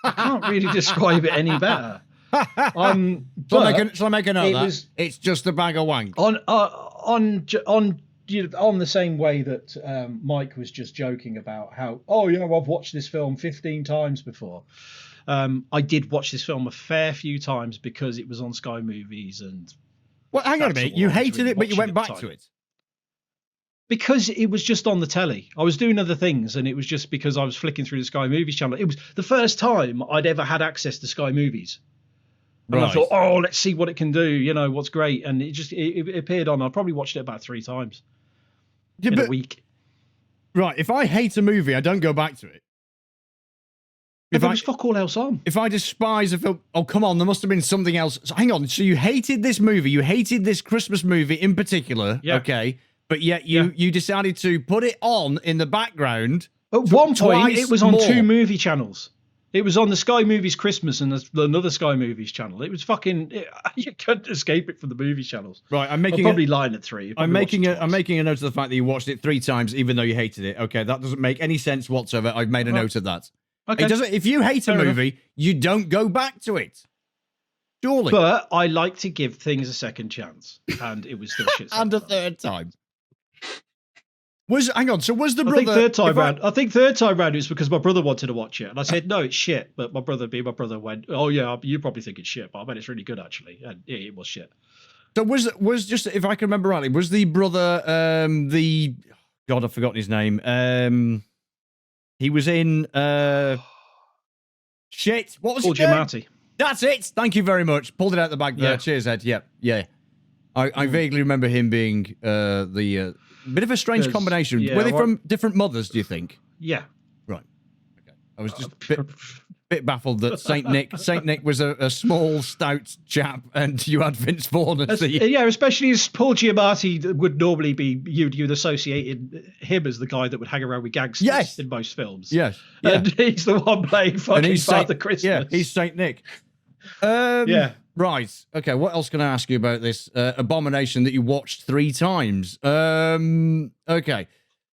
I can't really describe it any better. Shall I make a note of that? It's just a bag of wank. On the same way that Mike was just joking about how, I've watched this film 15 times before. I did watch this film a fair few times because it was on Sky Movies, and well, hang on a minute. You hated it, but you went back to it because it was just on the telly. I was doing other things, and it was just because I was flicking through the Sky Movies channel. It was the first time I'd ever had access to Sky Movies. And I thought, let's see what it can do. What's great. And it appeared on. I probably watched it about 3 times in a week. Right. If I hate a movie, I don't go back to it. There was fuck all else on. If I despise a film, come on, there must have been something else. So hang on. So you hated this movie. You hated this Christmas movie in particular. Yeah. Okay. But yet you decided to put it on in the background. At one point, it was on 2 movie channels. It was on the Sky Movies Christmas and another Sky Movies channel. It was you couldn't escape it from the movie channels. Right, I'm probably lying at 3. I'm making a note of the fact that you watched it 3 times, even though you hated it. Okay, that doesn't make any sense whatsoever. I've made a note of that. Okay. It doesn't. If you hate a movie, you don't go back to it. Surely. But I like to give things a second chance, and it was still shit. And a third time. Hang on, so was the brother... I think third time round it was because my brother wanted to watch it. And I said, no, it's shit. But my brother went, oh, yeah, you probably think it's shit. But I bet it's really good, actually. And it was shit. So was just, if I can remember rightly, was the brother, God, I've forgotten his name. He was in shit. What was Paul his name? Giamatti. That's it. Thank you very much. Pulled it out the bag there. Yeah. Cheers, Ed. Yeah. I vaguely remember him being the bit of a strange combination. yeah, Were they from different mothers, do you think? Yeah. Right. Okay. I was just a bit baffled that Saint Nick was a small, stout chap, and you had Vince Vaughn as the... Yeah, especially as Paul Giamatti would normally be, you'd associate him as the guy that would hang around with gangsters in most films. Yes. And he's the one playing fucking Father Christmas. Yeah, he's Saint Nick. Yeah. Right. Okay, what else can I ask you about this abomination that you watched 3 times? Okay.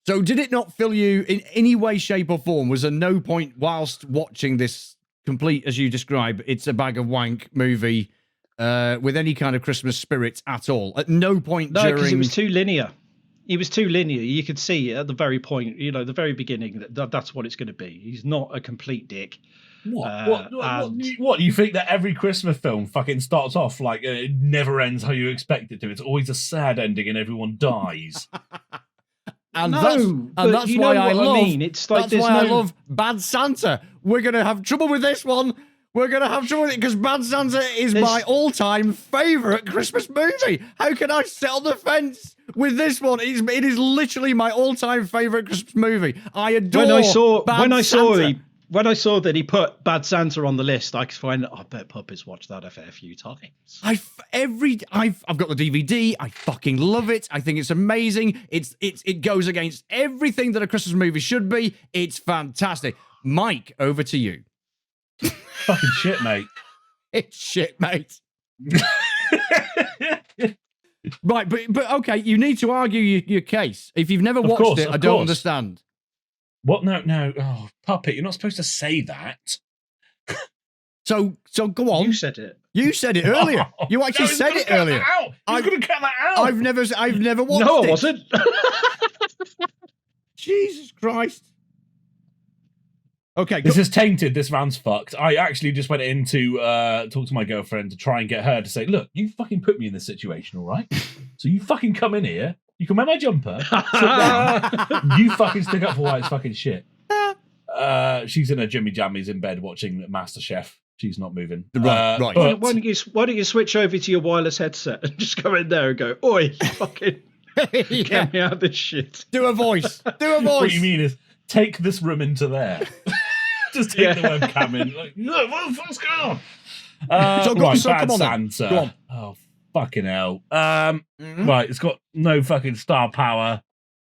So did it not fill you in any way, shape, or form? Was there no point whilst watching this complete, as you describe, it's a bag of wank movie with any kind of Christmas spirit at all? At no point No, during... because it was too linear. It was too linear. You could see at the very point, the very beginning, that's what it's going to be. He's not a complete dick. What you think that every Christmas film fucking starts off like it never ends how you expect it to? It's always a sad ending and everyone dies. And that's why I love Bad Santa. We're gonna have trouble with this one. We're gonna have trouble with it because Bad Santa is my all-time favorite Christmas movie. How can I sit on the fence with this one? It is literally my all-time favorite Christmas movie. I adore. When I saw that he put Bad Santa on the list, I bet puppets watch that a fair few times. I've got the DVD. I fucking love it. I think it's amazing. It goes against everything that a Christmas movie should be. It's fantastic. Mike, over to you. Fucking shit, mate. It's shit, mate. Right, but okay, you need to argue your case. If you've never watched it, I don't understand. What? No. Oh, puppet, you're not supposed to say that. So go on. You said it. You said it earlier. You actually said it earlier. I'm going to cut that out. I've never watched it. No, I wasn't. Jesus Christ. Okay. This is tainted. This round's fucked. I actually just went in to talk to my girlfriend to try and get her to say, look, you fucking put me in this situation, all right? So you fucking come in here. You can wear my jumper. Sit down. You fucking stick up for why it's fucking shit. She's in her Jimmy Jammies in bed watching MasterChef. She's not moving. Right. Why don't you switch over to your wireless headset and just go in there and go, oi, fucking get me out of this shit. Do a voice. What you mean is take this room into there. Just take the webcam in. Like, look, what the fuck's going on? Bad Santa. Go on. Oh, fucking hell. Right, it's got no fucking star power.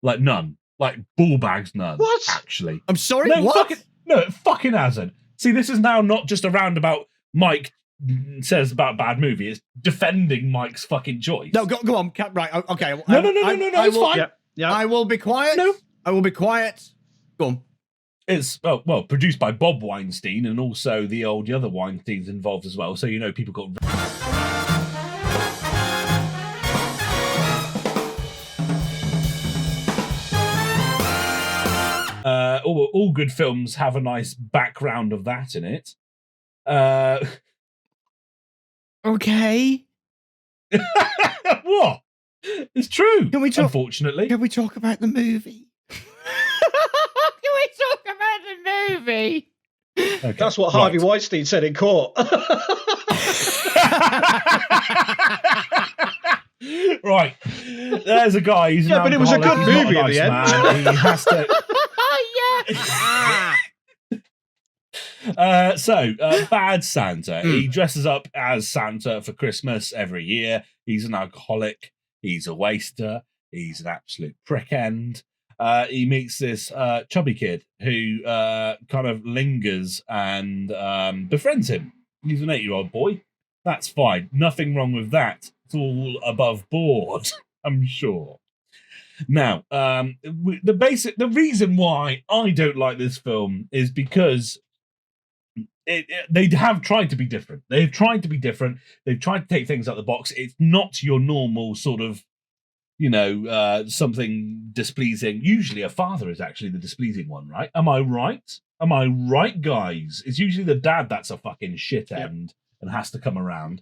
Like, none. Like, ball bags, none. What? Actually. I'm sorry, No, what? it fucking hasn't. See, this is now not just a roundabout Mike says about bad movie. It's defending Mike's fucking choice. No, go on. Right, okay. No, it's fine. Yeah. I will be quiet. No. I will be quiet. Go on. It's produced by Bob Weinstein and also the other Weinsteins involved as well. So people got. All good films have a nice background of that in it. Okay. What? It's true. Can we talk? Unfortunately, Can we talk about the movie? Okay, That's what Harvey Weinstein said in court. Right. There's a guy. He's but it was a good movie at the end. Man. He has to. Bad Santa. He dresses up as Santa for Christmas every year. He's an alcoholic. He's a waster. He's an absolute prick end. He meets this chubby kid who kind of lingers and befriends him. He's an 8-year-old boy. That's fine. Nothing wrong with that. It's all above board, I'm sure. Now, the reason why I don't like this film is because they have tried to be different. They've tried to be different. They've tried to take things out of the box. It's not your normal sort of, something displeasing. Usually a father is actually the displeasing one, right? Am I right? Am I right, guys? It's usually the dad that's a fucking shit end and has to come around,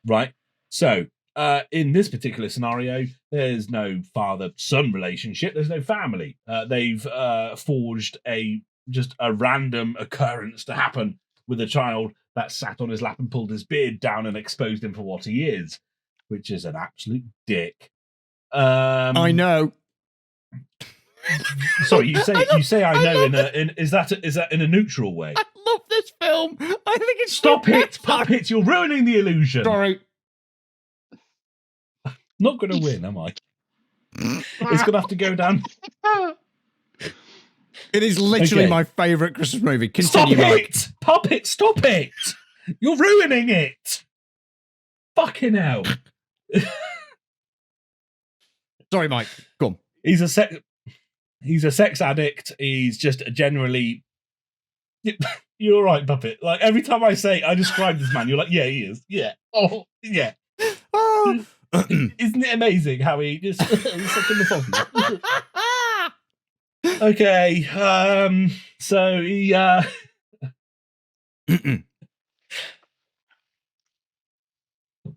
right? So in this particular scenario, there's no father-son relationship. There's no family. They've forged just a random occurrence to happen with a child that sat on his lap and pulled his beard down and exposed him for what he is, which is an absolute dick. I know. Sorry, you say I know is that in a neutral way? I love this film. I think it's Stop it, puppet! You're ruining the illusion. Sorry. Not going to win, am I? It's going to have to go down. It is literally my favourite Christmas movie. Continue, stop Mike. it! Puppet, stop it! You're ruining it! Fucking hell. Sorry, Mike. Go on. He's a sex addict. He's just generally... You're all right, Puppet. Like, every time I describe this man, you're like, yeah, he is. Yeah. Oh, yeah. Oh. Isn't it amazing how he just... he's such in the fog. Okay, so he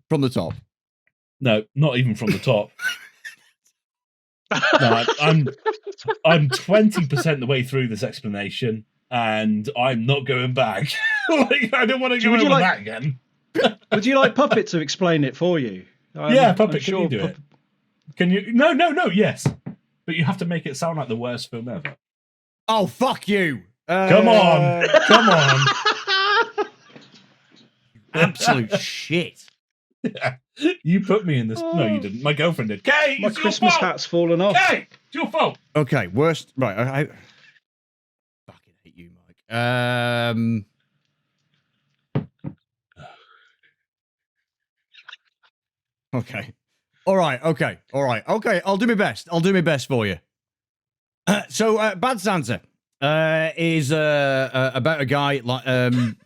from the top. No, not even from the top. No, I'm 20% the way through this explanation, and I'm not going back. Like, I don't want to go over that again. Would you like Puppet to explain it for you? Yeah, Puppet, can you do it? Can you? No, yes. But you have to make it sound like the worst film ever. Oh, fuck you. Come on. Absolute shit. Yeah. You put me in this. No, you didn't. My girlfriend did. Kay, my Christmas hat's fallen off. Kay, it's your fault. Okay, worst. Right, I fucking hate you, Mike. Okay. All right. I'll do my best. For you. So, Bad Santa is about a guy like. I've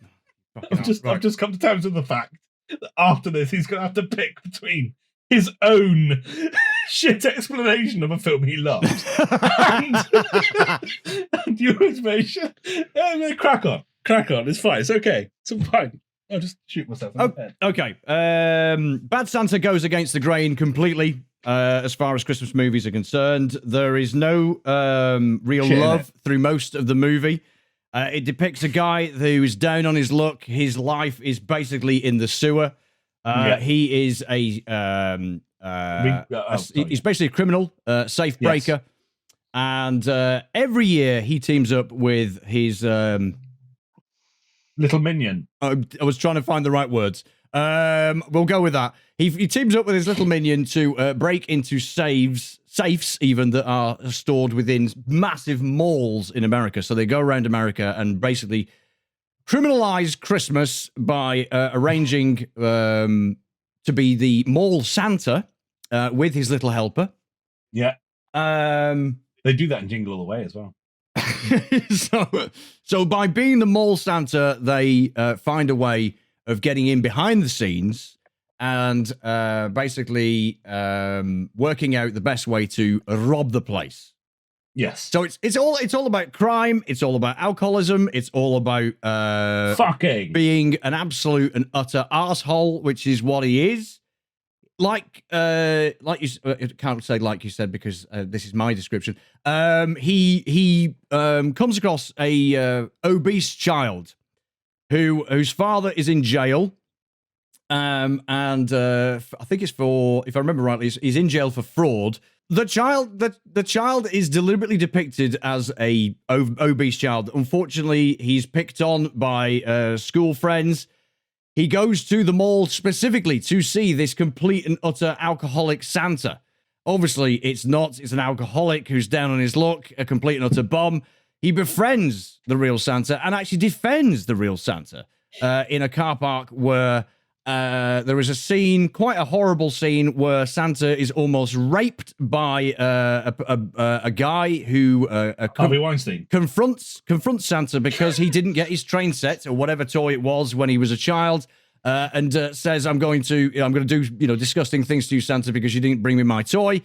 just come to terms with the fact that after this, he's going to have to pick between his own shit explanation of a film he loves and your explanation. Crack on. It's fine. It's okay. It's fine. I'll just shoot myself in the head. Okay. Bad Santa goes against the grain completely as far as Christmas movies are concerned. There is no real love through most of the movie. It depicts a guy who is down on his luck. His life is basically in the sewer. He is he's basically a criminal, safe breaker. Yes. And every year he teams up with his... little minion. I was trying to find the right words. We'll go with that. He teams up with his little minion to break into safes even that are stored within massive malls in America. So they go around America and basically criminalize Christmas by arranging to be the mall Santa with his little helper. Yeah. They do that in Jingle All the Way as well. So by being the mall Santa, they find a way of getting in behind the scenes and basically working out the best way to rob the place. Yes. So it's all about crime. It's all about alcoholism. It's all about fucking being an absolute and utter arsehole, which is what he is. Like you can't say like you said because this is my description. He comes across a obese child whose father is in jail, and I think it's for, if I remember rightly, he's in jail for fraud. The child is deliberately depicted as a obese child. Unfortunately, he's picked on by school friends. He goes to the mall specifically to see this complete and utter alcoholic Santa. Obviously, it's not. It's an alcoholic who's down on his luck, a complete and utter bomb. He befriends the real Santa and actually defends the real Santa in a car park where there is a scene, quite a horrible scene, where Santa is almost raped by a guy who Harvey Weinstein confronts Santa because he didn't get his train set or whatever toy it was when he was a child, and says, "I'm going to do disgusting things to you, Santa, because you didn't bring me my toy."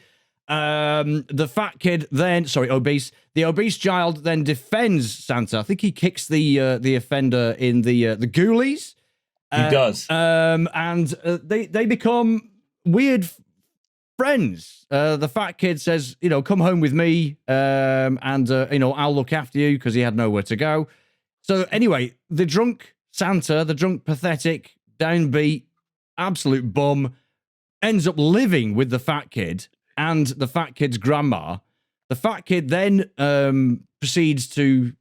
The fat kid then, obese. The obese child then defends Santa. I think he kicks the offender in the ghoulies. He does. And they become weird friends. The fat kid says, come home with me, and I'll look after you, because he had nowhere to go. So anyway, the drunk Santa, the drunk, pathetic, downbeat, absolute bum, ends up living with the fat kid and the fat kid's grandma. The fat kid then proceeds to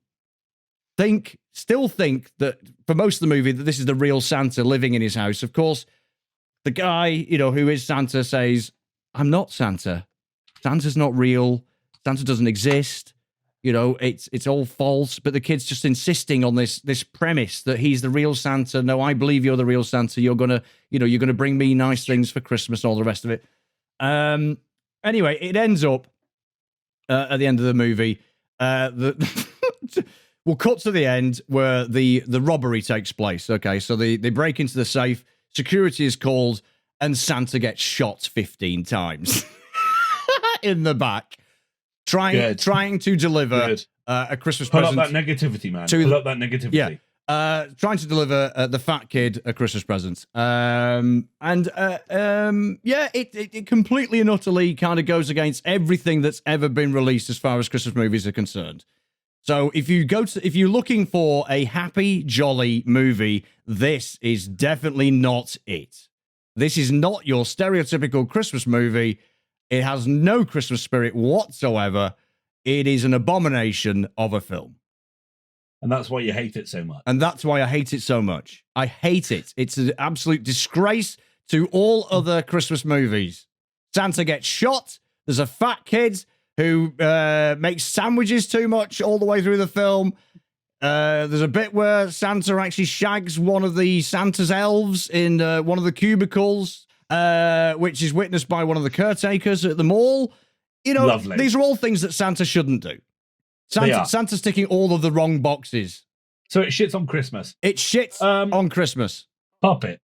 still think that for most of the movie that this is the real Santa living in his house. Of course, the guy, who is Santa says, I'm not Santa. Santa's not real. Santa doesn't exist. It's all false. But the kid's just insisting on this premise that he's the real Santa. No, I believe you're the real Santa. You're gonna bring me nice things for Christmas and all the rest of it. Anyway, it ends up at the end of the movie. We'll cut to the end where the robbery takes place. Okay, so they break into the safe. Security is called, and Santa gets shot 15 times in the back, trying to deliver a Christmas present. Pull up that negativity, man. Pull up that negativity. Yeah. Trying to deliver the fat kid a Christmas present. It completely and utterly kind of goes against everything that's ever been released as far as Christmas movies are concerned. So if you're looking for a happy, jolly movie, this is definitely not it. This is not your stereotypical Christmas movie. It has no Christmas spirit whatsoever. It is an abomination of a film. And that's why you hate it so much. And that's why I hate it so much. I hate it. It's an absolute disgrace to all other Christmas movies. Santa gets shot. There's a fat kid who makes sandwiches too much all the way through the film. There's a bit where Santa actually shags one of the Santa's elves in one of the cubicles, which is witnessed by one of the caretakers at the mall. Lovely. These are all things that Santa shouldn't do. Santa's ticking all of the wrong boxes. So it shits on Christmas. It shits on Christmas. Puppet.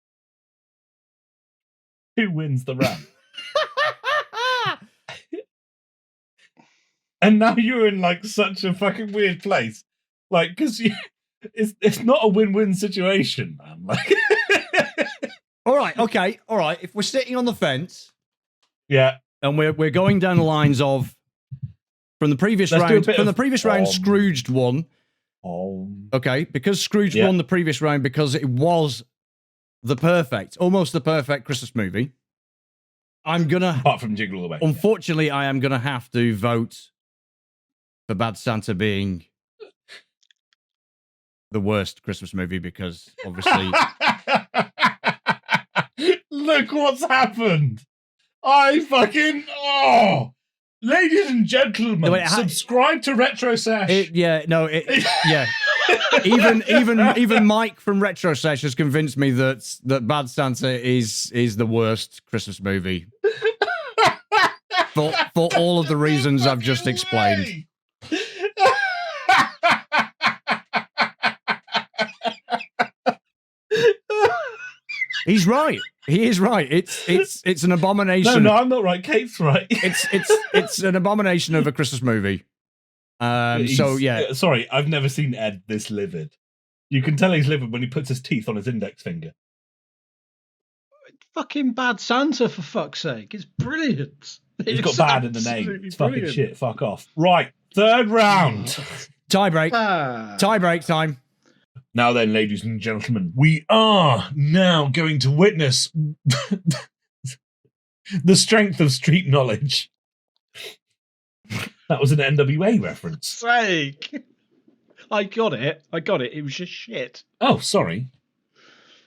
Who wins the round? And now you're in such a fucking weird place. Because it's not a win-win situation, man. All right, okay, all right. If we're sitting on the fence, yeah, and we're going down the lines of from the previous round, Scrooged won. Okay, because Scrooge won the previous round because it was almost the perfect Christmas movie. Apart from Jingle All the Way. Unfortunately, I am gonna have to vote for Bad Santa being the worst Christmas movie because obviously. Look what's happened. Ladies and gentlemen, subscribe to Retro Sash. Even Mike from Retro Sash has convinced me that Bad Santa is the worst Christmas movie for all of the reasons I've just explained. He's right. He is right. It's an abomination. No, I'm not right. Kate's right. It's an abomination of a Christmas movie. Sorry, I've never seen Ed this livid. You can tell he's livid when he puts his teeth on his index finger. Fucking Bad Santa, for fuck's sake. It's brilliant. He's got bad in the name. It's fucking shit. Fuck off. Right, third round. Tie break. Tie break time. Now then, ladies and gentlemen, we are now going to witness the strength of street knowledge. That was an NWA reference. Sake. I got it. It was just shit. Oh, sorry.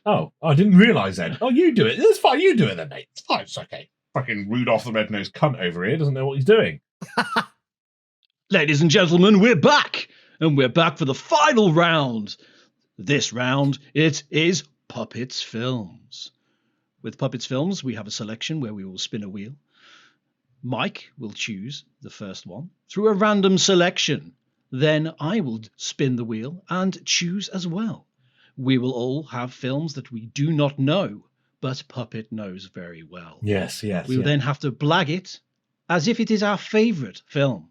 Oh, I didn't realise then. Oh, you do it. It's fine. You do it then, mate. It's fine. It's okay. Fucking Rudolph the Red-Nosed cunt over here doesn't know what he's doing. Ladies and gentlemen, we're back. And we're back for the final round. This round, it is Puppets Films. With Puppets Films, we have a selection where we will spin a wheel. Mike will choose the first one through a random selection. Then I will spin the wheel and choose as well. We will all have films that we do not know, but Puppet knows very well. Yes. We will then have to blag it as if it is our favourite film.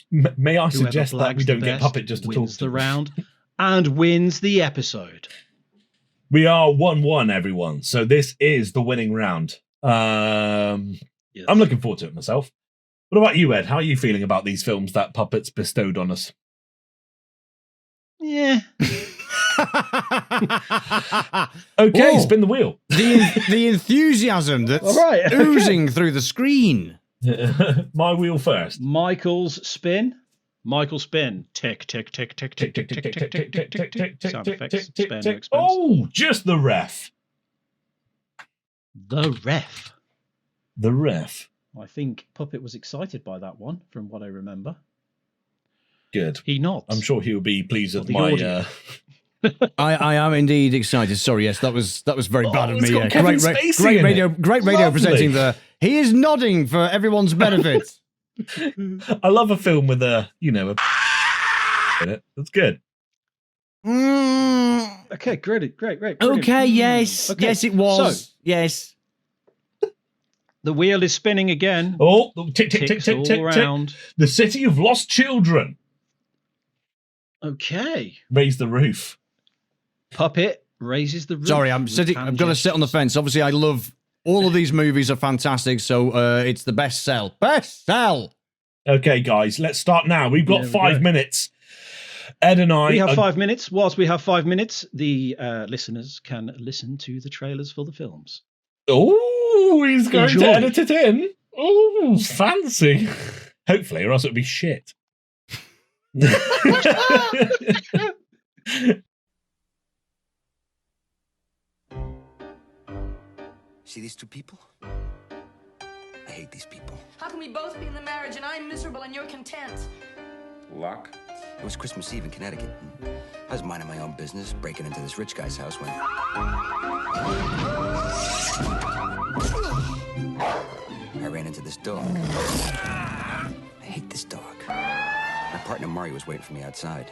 May I suggest that we don't get Puppet just to talk to the round and wins the episode. We are 1-1, everyone. So this is the winning round. Yes. I'm looking forward to it myself. What about you, Ed? How are you feeling about these films that Puppets bestowed on us? Yeah. Okay, Whoa. spin the wheel. The enthusiasm that's All right, okay. oozing through the screen. My wheel first. Michael's spin. Michael spin. Tick, tick, tick, tick, tick, tick, tick, tick, tick, tick, tick, tick. Sound effects. Spare no expense. Oh, just the ref. The ref. The ref. I think Puppet was excited by that one, from what I remember. Good. He nods. I'm sure he'll be pleased with the my. audio. I am indeed excited. Sorry, yes, that was very bad of it's me. got Kevin Spacey in it. Great radio Lovely. presenting there. He is nodding for everyone's benefit. I love a film with a in it. That's good. Okay, great. Brilliant. Okay, yes. Okay, Yes, it was. so- yes. The wheel is spinning again. Oh, tick, tick, tick, Ticks tick, all tick, tick. around. The City of Lost Children. Okay. Raise the roof. Puppet raises the roof. Sorry, I'm with sitting. hand I'm going to sit on the gestures. fence. Obviously, I love all of these movies are fantastic. So it's the best sell. Best sell. Okay, guys, let's start now. We've got There we 5 go. minutes. Ed and I We have are 5 minutes. Whilst we have 5 minutes, the listeners can listen to the trailers for the films. Oh, he's going Enjoy. to edit it in. Oh, fancy. Hopefully, or else it'll be shit. See these two people? I hate these people. How can we both be in the marriage and I'm miserable and you're content? Luck? It was Christmas Eve in Connecticut. I was minding my own business, breaking into this rich guy's house when... I ran into this dog. I hate this dog. My partner Murray was waiting for me outside.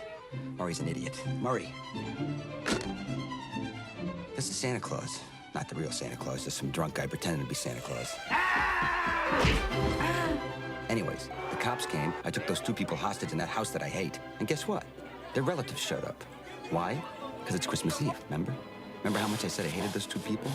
Murray's an idiot. Murray! This is Santa Claus. Not the real Santa Claus, just some drunk guy pretending to be Santa Claus. Anyways, the cops came. I took those two people hostage in that house that I hate. And guess what? Their relatives showed up. Why? Because it's Christmas Eve, remember? Remember how much I said I hated those two people?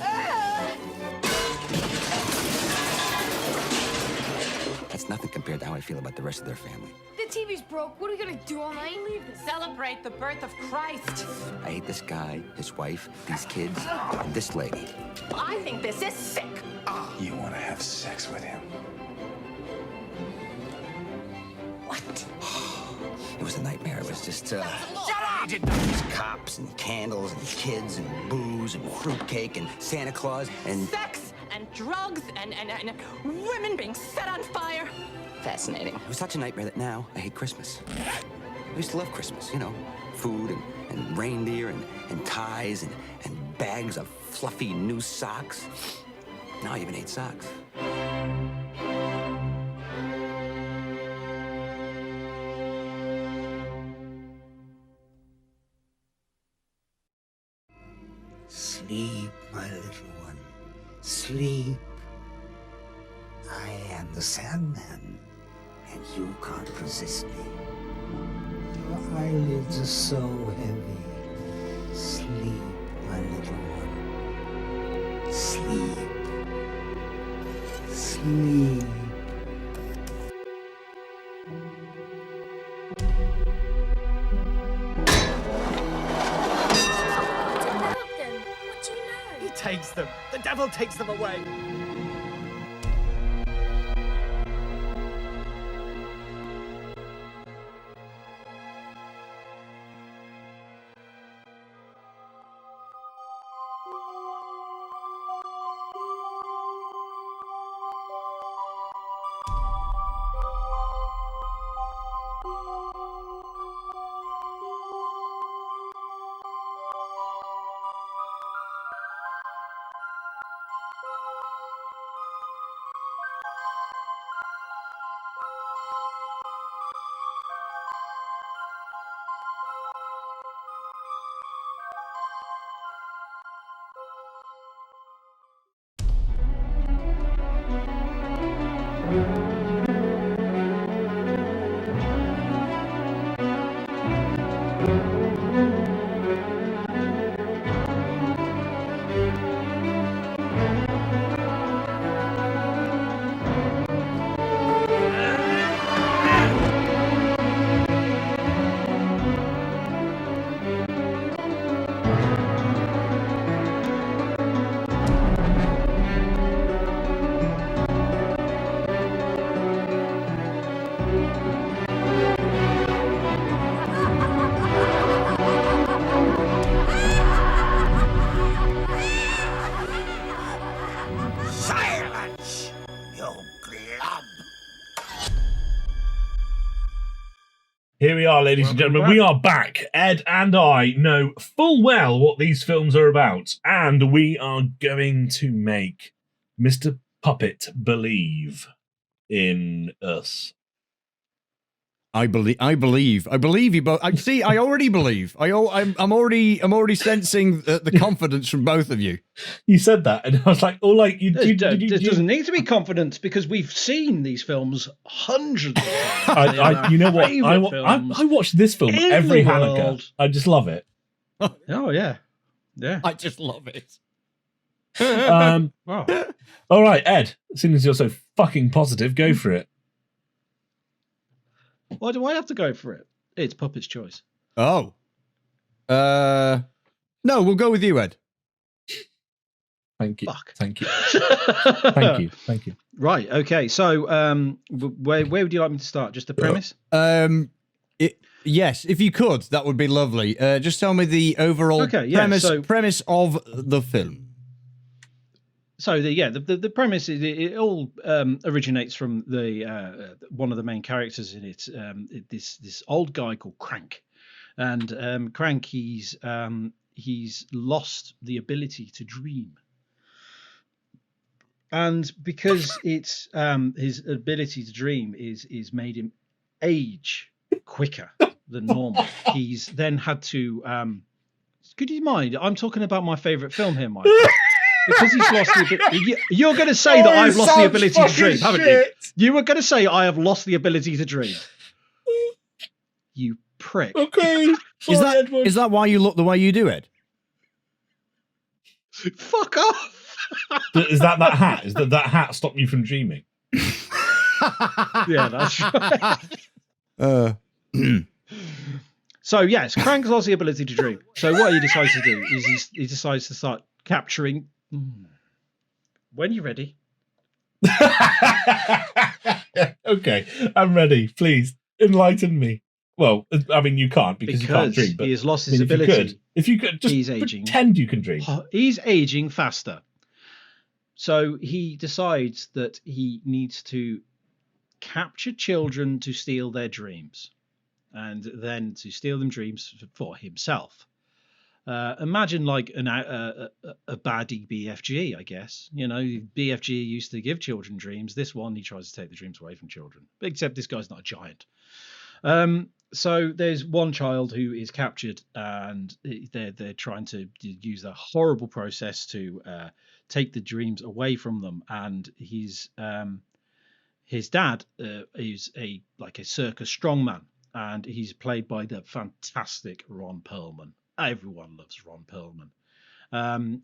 That's nothing compared to how I feel about the rest of their family. The TV's broke. What are we gonna do all night? Celebrate the birth of Christ. I hate this guy, his wife, these kids, and this lady. I think this is sick. You want to have sex with him? What? It was a nightmare. It was just, Shut up! There's cops and candles and kids and booze and fruitcake and Santa Claus and... Sex and drugs and women being set on fire. Fascinating. It was such a nightmare that now I hate Christmas. I used to love Christmas, you know, food and reindeer and ties and bags of fluffy new socks. Now I even hate socks. Sleep, my little one. Sleep. I am the Sandman, and you can't resist me. Your eyelids are so heavy. Sleep, my little one. Sleep. Sleep. He takes them. The devil takes them away. Here we are, ladies and gentlemen. We are back. Ed and I know full well what these films are about, and we are going to make Mr. Puppet believe in us. I believe you both. I already believe. I'm already sensing the confidence from both of you. You said that, and I was like, "Oh, like you." It doesn't need to be confidence because we've seen these films hundreds of times. You know what? I watch this film every Hanukkah. I just love it. Oh yeah. I just love it. Wow. All right, Ed. As soon as you're so fucking positive, go for it. Why do I have to go for it? It's Puppet's choice. Oh. No, we'll go with you, Ed. Thank you. Fuck. Thank you. Thank you. Thank you. Right. Okay. So, where would you like me to start? Just the premise? Yes, if you could, that would be lovely. Just tell me the overall premise of the film. So the premise is it all originates from the one of the main characters in it. This old guy called Crank, and Crank he's lost the ability to dream, and because it's his ability to dream is made him age quicker than normal. He's then had to. Could you mind? I'm talking about my favourite film here, Mike. Because he's lost the ability. You're going to say that I've lost the ability to dream, haven't you? You were going to say I have lost the ability to dream. You prick. Okay. Is that why you look the way you do, Ed? Fuck off. Is that hat? Is that hat stop you from dreaming? Yeah, that's right. So yes, Crank's lost the ability to dream. So what he decides to do is he decides to start capturing. When you're ready. Okay, I'm ready. Please enlighten me. Well, I mean, you can't because you can't dream. But he has lost his ability. If you could just he's aging. Pretend you can dream. He's aging faster. So he decides that he needs to capture children to steal their dreams, and then to steal them dreams for himself. Imagine like a baddie BFG, I guess. You know, BFG used to give children dreams. This one, he tries to take the dreams away from children. Except this guy's not a giant. So there's one child who is captured, and they're trying to use a horrible process to take the dreams away from them. And his dad is a circus strongman, and he's played by the fantastic Ron Perlman. Everyone loves Ron Perlman.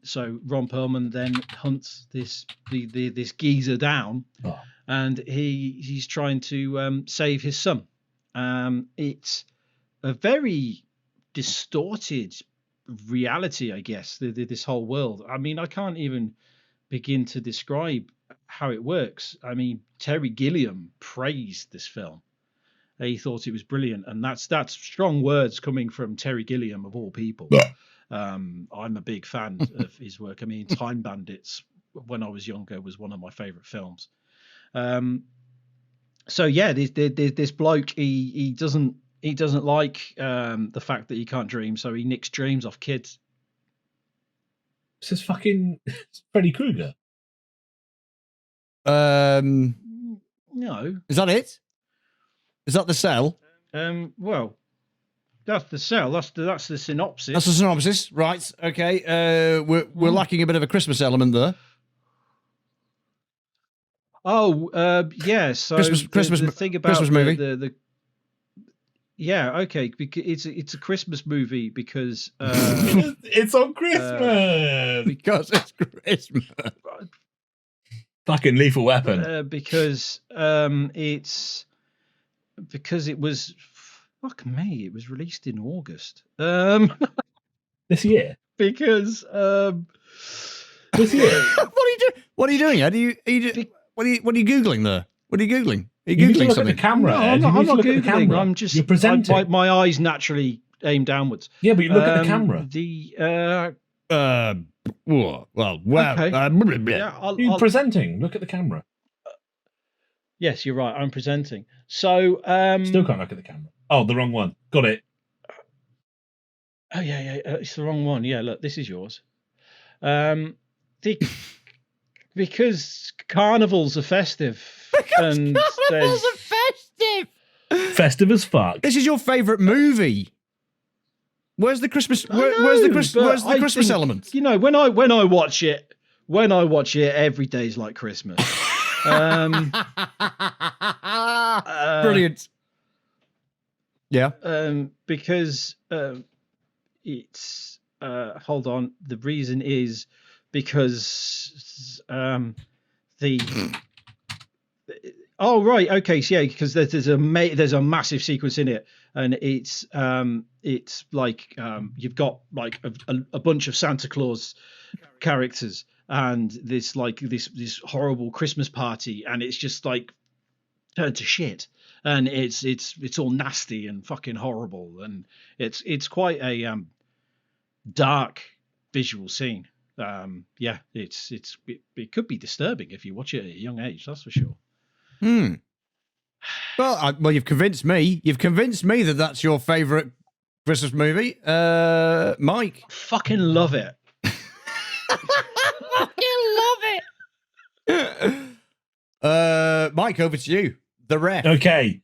So Ron Perlman then hunts this geezer down, and he's trying to save his son. It's a very distorted reality, I guess. This whole world. I mean, I can't even begin to describe how it works. I mean, Terry Gilliam praised this film. He thought it was brilliant, and that's strong words coming from Terry Gilliam of all people. I'm a big fan of his work. I mean, Time Bandits, when I was younger, was one of my favourite films. So yeah, this bloke he doesn't like the fact that he can't dream, so he nicks dreams off kids. This is fucking Freddy Krueger. No. Is that it? Is that the cell? Well, that's the cell. That's the synopsis. That's the synopsis, right? Okay. We're lacking a bit of a Christmas element there. Oh, yeah. So Christmas the thing about Christmas movie. Yeah, okay. Because it's a Christmas movie because it's on Christmas. Because it's Christmas. Fucking Lethal Weapon. Because it was fuck me. It was released in August. This year. Because this year. What are you doing? What are you googling there? What are you googling? Are you googling something? At the camera. No, I'm not googling. I'm just. You're presenting. My eyes naturally aim downwards. Yeah, but you look at the camera. Okay. Yeah, you're presenting. Look at the camera. Yes, you're right. I'm presenting. So still can't look at the camera. Oh, the wrong one. Got it. Oh yeah, it's the wrong one. Yeah, look, this is yours. Because carnivals are festive. And Carnivals are festive. Festive as fuck. This is your favourite movie. Where's the Christmas? Where's the Christmas element? You know, when I watch it, every day's like Christmas. Brilliant. Yeah. Because it's hold on. The reason is because oh right, okay, so yeah, because there's a massive sequence in it, and it's like you've got like a bunch of Santa Claus characters, and this horrible Christmas party, and it's just like turned to shit, and it's all nasty and fucking horrible, and it's quite a dark visual scene. Yeah, it could be disturbing if you watch it at a young age, that's for sure. Well, you've convinced me. You've convinced me that that's your favourite Christmas movie, Mike. Fucking love it. Mike, over to you. The ref. Okay.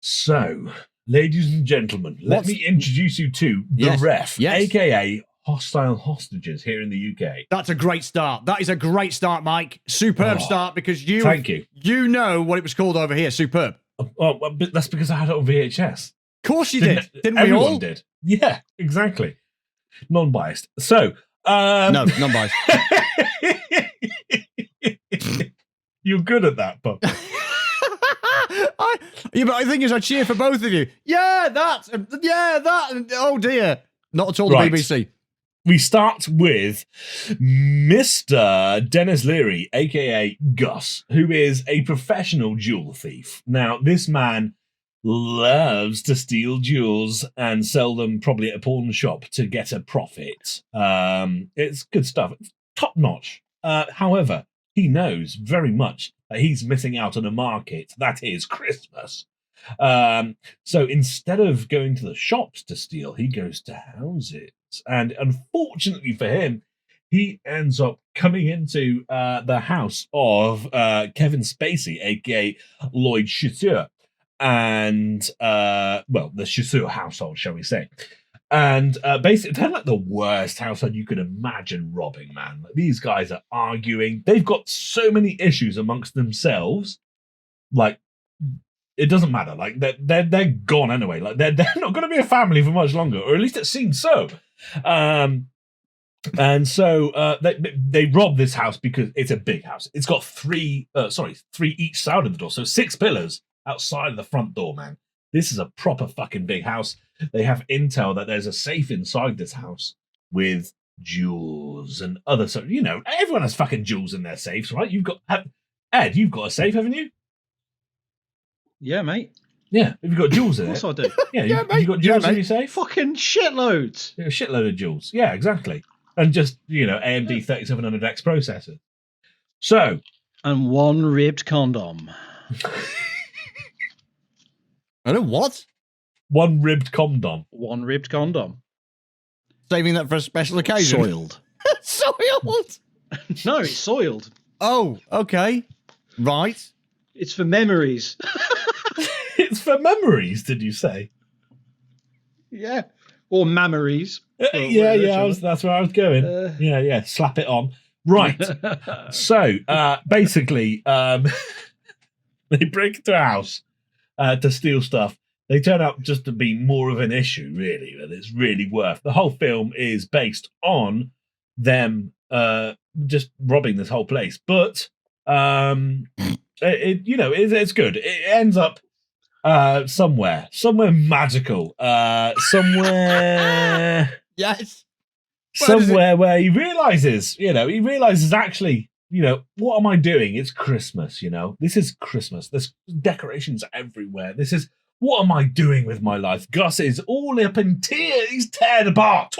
So, ladies and gentlemen, let me introduce you to the ref, aka hostile hostages here in the UK. That's a great start. That is a great start, Mike. Superb start, because thank you. You know what it was called over here. Superb. Oh, but that's because I had it on VHS. Of course you did. Didn't we everyone all? did. Yeah, exactly. Non-biased. So, no, non-biased. You're good at that, Bob. But I think is I cheer for both of you. Yeah, that. Oh dear. Not at all the BBC. We start with Mr. Dennis Leary, aka Gus, who is a professional jewel thief. Now, this man loves to steal jewels and sell them probably at a pawn shop to get a profit. It's good stuff. It's top notch. However, he knows very much that he's missing out on a market that is Christmas. So instead of going to the shops to steal, he goes to houses. And unfortunately for him, he ends up coming into the house of Kevin Spacey, aka Lloyd Chasseur, and the Chasseur household, shall we say. And basically, they're like the worst household you could imagine robbing, man. Like, these guys are arguing. They've got so many issues amongst themselves. Like, it doesn't matter. Like, they're gone anyway. Like, they're not going to be a family for much longer, or at least it seems so. And so they rob this house because it's a big house. It's got three each side of the door, so 6 pillars outside of the front door, man. This is a proper fucking big house. They have intel that there's a safe inside this house with jewels and other stuff. You know, everyone has fucking jewels in their safes, right? Ed, you've got a safe, haven't you? Yeah, mate. Yeah, have you got jewels in it? Of course I do. Yeah, you got jewels in your safe? Fucking shitloads. Yeah, a shitload of jewels. Yeah, exactly. And just, AMD 3700X processor. So. And one ribbed condom. I don't what? One ribbed condom. One ribbed condom. Saving that for a special occasion. Soiled. Soiled? No, it's soiled. Oh, okay. Right. It's for memories. It's for memories, did you say? Yeah. Or memories. That's where I was going. Yeah. Slap it on. Right. So, basically, they break into a house to steal stuff. They turn out just to be more of an issue, really, that it's really worth. The whole film is based on them just robbing this whole place. But, it's good. It ends up somewhere magical, somewhere yes, somewhere where he realizes actually, what am I doing? It's Christmas, this is Christmas. There's decorations everywhere. What am I doing with my life? Gus is all up in tears. He's torn apart.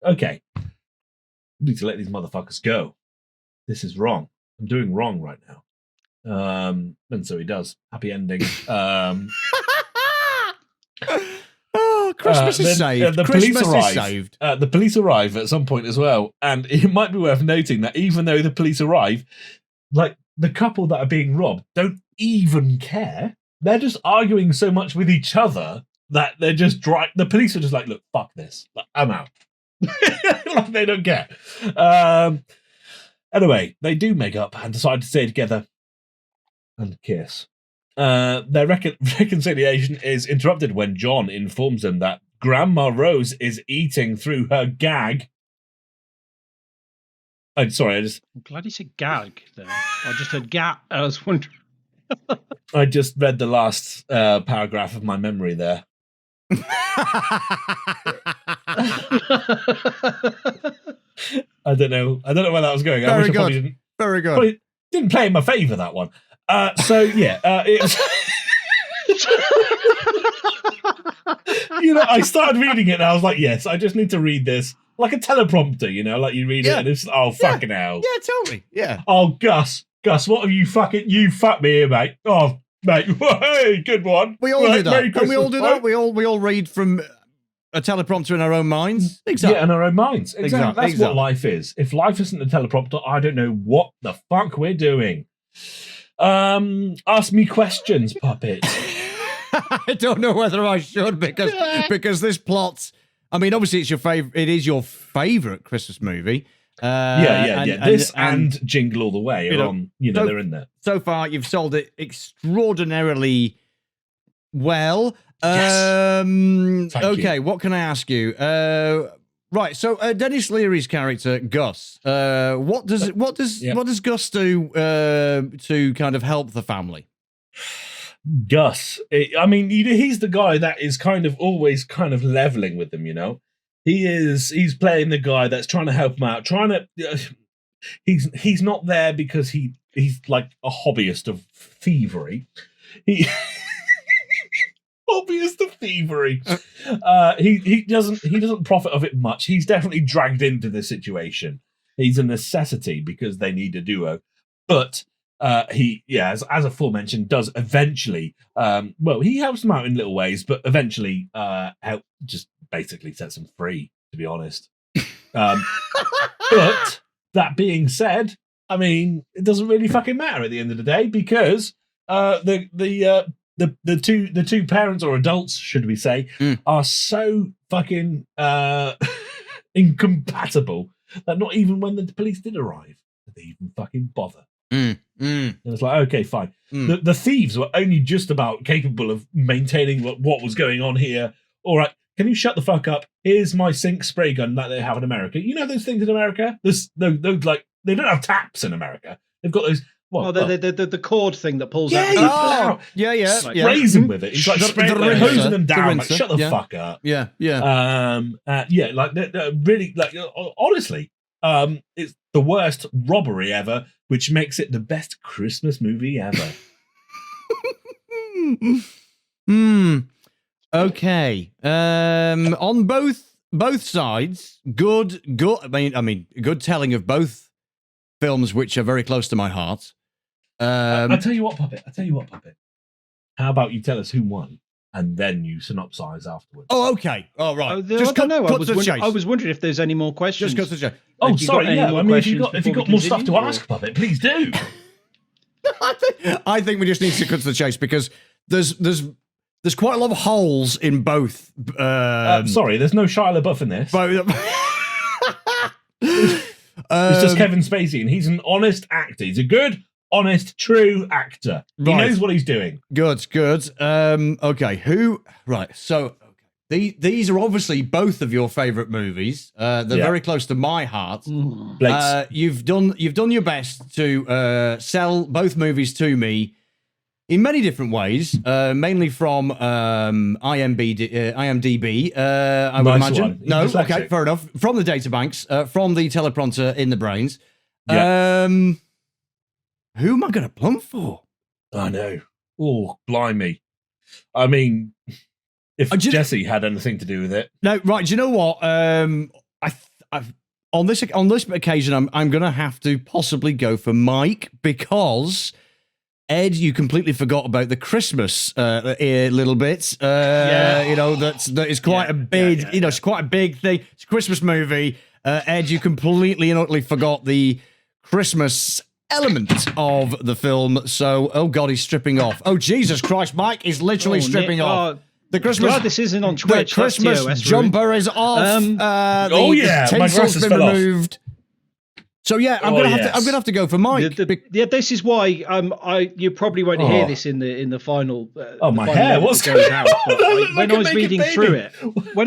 Okay, I need to let these motherfuckers go. This is wrong. I'm doing wrong right now. And so he does. Happy ending. Christmas is saved. Christmas is saved. The police arrive at some point as well, and it might be worth noting that even though the police arrive, like the couple that are being robbed don't even care. They're just arguing so much with each other that they're just the police are just like, look, fuck this. Like, I'm out. Like, they don't care. Anyway, they do make up and decide to stay together and kiss. Their reconciliation is interrupted when John informs them that Grandma Rose is eating through her gag. I'm glad you said gag there. I just heard gat. I was wondering. I just read the last paragraph of my memory there. I don't know where that was going. Very good. Very good. Probably didn't play in my favour, that one. It was. I started reading it and I was like, yes, I just need to read this like a teleprompter. Like you read it and it's fucking hell. Yeah, totally. Yeah. Oh, Gus, what have you fucked me here, mate? Oh, mate, hey, good one. We all do that. And we all do that. We all read from a teleprompter in our own minds. Exactly. Yeah, in our own minds. Exactly. That's what life is. If life isn't a teleprompter, I don't know what the fuck we're doing. Ask me questions, puppet. I don't know whether I should because this plot. I mean, obviously, it is your favorite Christmas movie. This and Jingle All the Way are on. They're in there. So far, you've sold it extraordinarily well. Yes. Okay, what can I ask you? Right, so Dennis Leary's character Gus. What does Gus do to kind of help the family? Gus, he's the guy that is kind of always kind of leveling with them. He's playing the guy that's trying to help him out. He's not there because he's like a hobbyist of thievery. Hobbyist of thievery. He doesn't profit of it much. He's definitely dragged into this situation. He's a necessity because they need a duo. But as aforementioned, does eventually he helps them out in little ways, but eventually help just basically sets them free, to be honest. But that being said, it doesn't really fucking matter at the end of the day because the two parents or adults, should we say, are so fucking incompatible that not even when the police did arrive did they even fucking bother. And it's like, okay, fine. The thieves were only just about capable of maintaining what was going on here. All right, can you shut the fuck up? Here's my sink spray gun that they have in America. You know those things in America? Those like they don't have taps in America. They've got those. The cord thing that pulls out. Sprays them with it. He's like hosing them down. Like, shut the fuck up. Yeah. They're really honestly, it's the worst robbery ever, which makes it the best Christmas movie ever. Okay. On both sides, good. Good telling of both films, which are very close to my heart. I'll tell you what, Puppet. How about you tell us who won, and then you synopsize afterwards? Oh, okay. All right. I was wondering if there's any more questions. Just cut to the chase. Oh, sorry. Yeah. If you've got more stuff to ask, Puppet, please do. I think we just need to cut to the chase because there's quite a lot of holes in both. Sorry, there's no Shia LaBeouf in this. It's just Kevin Spacey, and he's an honest actor. He's a good, honest, true actor. He knows what he's doing. Good. Okay, right, so these are obviously both of your favourite movies. They're very close to my heart. You've done your best to sell both movies to me in many different ways, mainly from IMDb, I would imagine. No, okay, fair enough. From the databanks, from the teleprompter in the brains. Who am I going to plump for? I know. Oh, blimey. If Jesse had anything to do with it. No, right. Do you know what? On this occasion, I'm going to have to possibly go for Mike because Ed, you completely forgot about the Christmas little bit. You know, that is quite a big, it's quite a big thing. It's a Christmas movie. Ed, you completely and utterly forgot the Christmas element of the film. So, oh God, he's stripping off. Oh, Jesus Christ, Mike is literally stripping off. The Christmas. Glad this isn't on Twitch. The Christmas jumper is off. The tinsel's been removed. So yeah, I'm gonna have to go for Mike. This is why you probably won't hear this in the final. My hair! What's going out? When I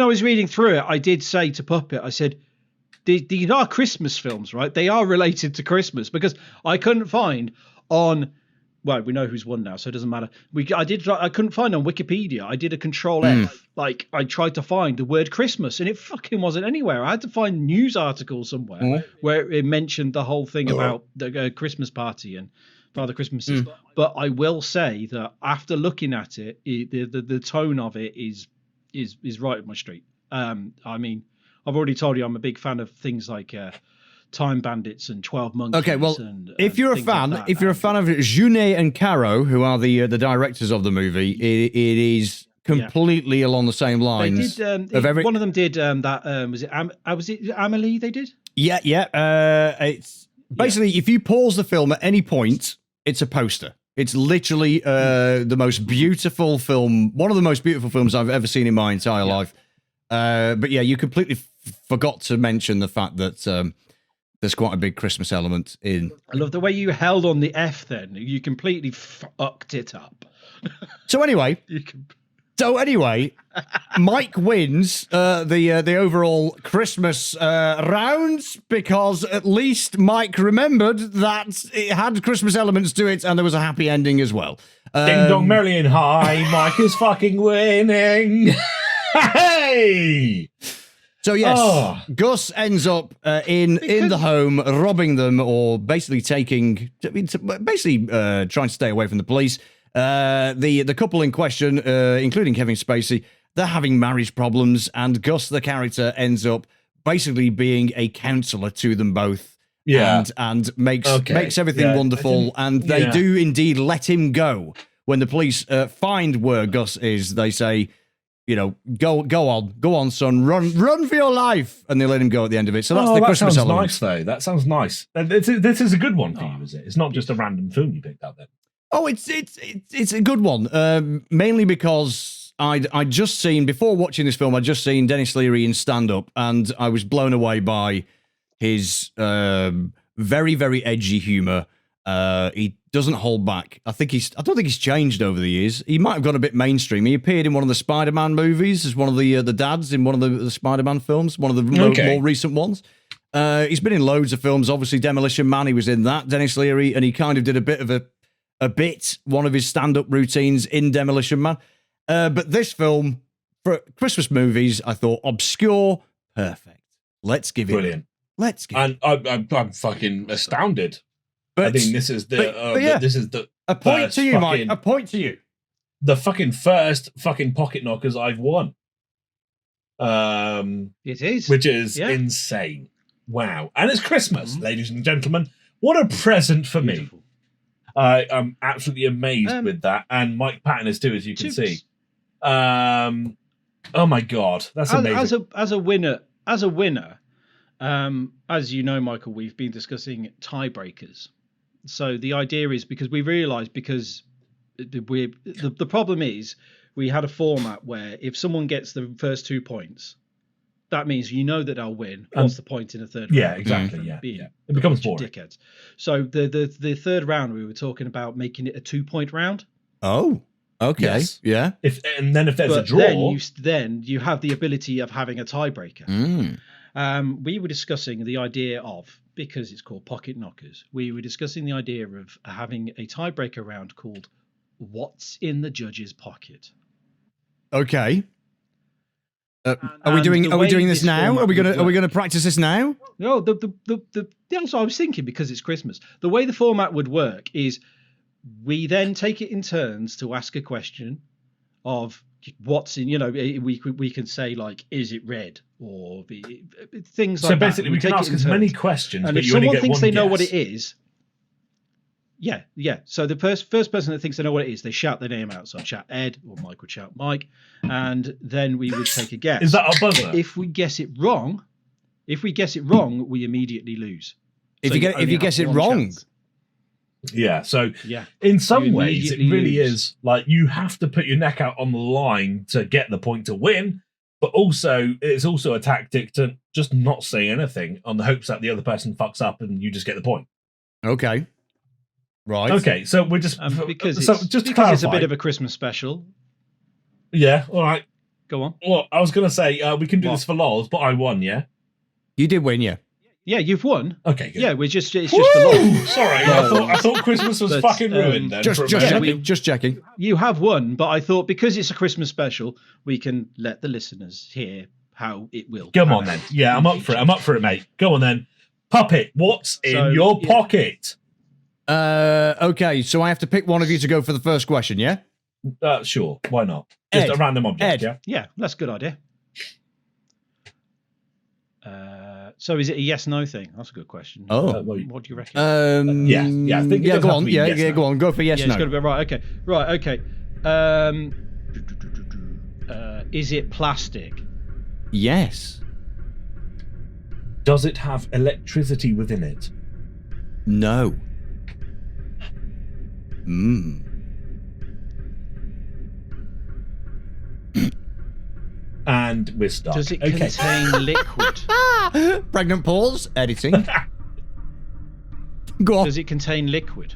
was reading through it, I did say to Puppet, I said, "These are Christmas films, right? They are related to Christmas," because I couldn't find on. Well, we know who's won now, so it doesn't matter. I couldn't find on Wikipedia. I did a Control F. Like, I tried to find the word Christmas, and it fucking wasn't anywhere. I had to find news articles somewhere where it mentioned the whole thing about the Christmas party and Father Christmases. But I will say that after looking at it, the tone of it is right up my street. I mean, I've already told you I'm a big fan of things like Time Bandits and 12 Monkeys. Okay, well, if you're a fan, of Junet and Caro, who are the directors of the movie, it is completely along the same lines. They did, one of them did that. Was it Amelie? They did. Yeah. It's basically if you pause the film at any point, it's a poster. It's literally the most beautiful film, one of the most beautiful films I've ever seen in my entire life. But yeah, you completely forgot to mention the fact that. There's quite a big Christmas element in. I love the way you held on the F then. You completely fucked it up. So anyway, Mike wins the overall Christmas rounds because at least Mike remembered that it had Christmas elements to it and there was a happy ending as well. Ding dong merrily and high, Mike is fucking winning. Hey! So yes, Gus ends up in the home, robbing them, or basically trying to stay away from the police. The couple in question, including Kevin Spacey, they're having marriage problems, and Gus, the character, ends up basically being a counselor to them both. And makes everything wonderful, and they do indeed let him go when the police find where Gus is. They say, you know, go on, son, run for your life, and they let him go at the end of it. So that's the Christmas element. Nice, though. That sounds nice. This is a good one for you, is it? It's not just a random film you picked up then. Oh, it's a good one. Mainly because I'd just seen, before watching this film, I'd just seen Dennis Leary in stand up, and I was blown away by his very, very edgy humor. He doesn't hold back. I don't think he's changed over the years. He might have gone a bit mainstream. He appeared in one of the Spider-Man movies as one of the dads in one of the Spider-Man films, one of the more recent ones. He's been in loads of films. Obviously, Demolition Man, he was in that, Dennis Leary, and he kind of did a bit of one of his stand-up routines in Demolition Man. But this film, for Christmas movies, I thought, obscure, perfect. Let's give it. Brilliant. Let's give it. And I'm fucking astounded. But, I think this is a point to you, Mike. A point to you. The fucking first fucking pocket knockers I've won. It is, which is insane. Wow, and it's Christmas, ladies and gentlemen. What a present for me! I'm absolutely amazed with that, and Mike Patton is too, as you can see. Oh my god, that's amazing. As a winner, as you know, Michael, we've been discussing tiebreakers. So the idea is, because we realised, because the problem is, we had a format where if someone gets the first 2 points, that means you know that they'll win. What's the point in a third round? Yeah, exactly. Yeah. It becomes boring. Dickheads. So the third round, we were talking about making it a 2-point round. Oh, okay. Yes. Yeah. If there's a draw, then you have the ability of having a tiebreaker. We were discussing the idea of, because it's called Pocket Knockers, we were discussing the idea of having a tiebreaker round called What's in the Judge's Pocket. Okay. Are we doing this now? Are we gonna practice this now? No, that's what I was thinking, because it's Christmas. The way the format would work is we then take it in turns to ask a question of what's in, we can say, like, is it red, or things like that. So basically we can ask as many questions, and but if you only someone get thinks one they know guess. what it is, Yeah. So the first person that thinks they know what it is, they shout their name out. So I'd shout Ed, or Mike would shout Mike, and then we would take a guess. Is that our buzzer? If we guess it wrong, we immediately lose. If So you only guess have it one wrong, chance. Yeah. So Yeah. in some You ways, it immediately really lose. is like you have to put your neck out on the line to get the point to win. But also, it's also a tactic to just not say anything on the hopes that the other person fucks up and you just get the point. okay, right, Okay, so we're just Because so it's, just to because it's a clarify- bit of a Christmas special. Yeah, all right. Go on. Well, I was gonna say we can do What? this for lols, but I won. Yeah. you did win, yeah. Yeah, you've won. Okay. Good. Yeah, it's just for Woo! long. Sorry, I thought Christmas was But, fucking ruined. Then Just for a checking. moment. Just checking. You have won, but I thought because it's a Christmas special, we can let the listeners hear how it will. Come pan on then. out Yeah, in I'm up for it. future. I'm up for it, mate. Go on then. Puppet, what's in So, your yeah. pocket? Okay, so I have to pick one of you to go for the first question, yeah? Sure. Why not? Just Ed. a random object. Ed. Yeah. Yeah, that's a good idea. So is it a yes/no thing? That's a good question. Oh. What do you reckon? Yeah, I think it does go have on. to be Yeah, yes, yeah, no. go on. Go for yes, yeah, no. it's got to be right. Okay. Is it plastic? Yes. Does it have electricity within it? No. Hmm. And we're stuck. Does it Okay. contain liquid? Pregnant pause. Editing. Go on. Does it contain liquid?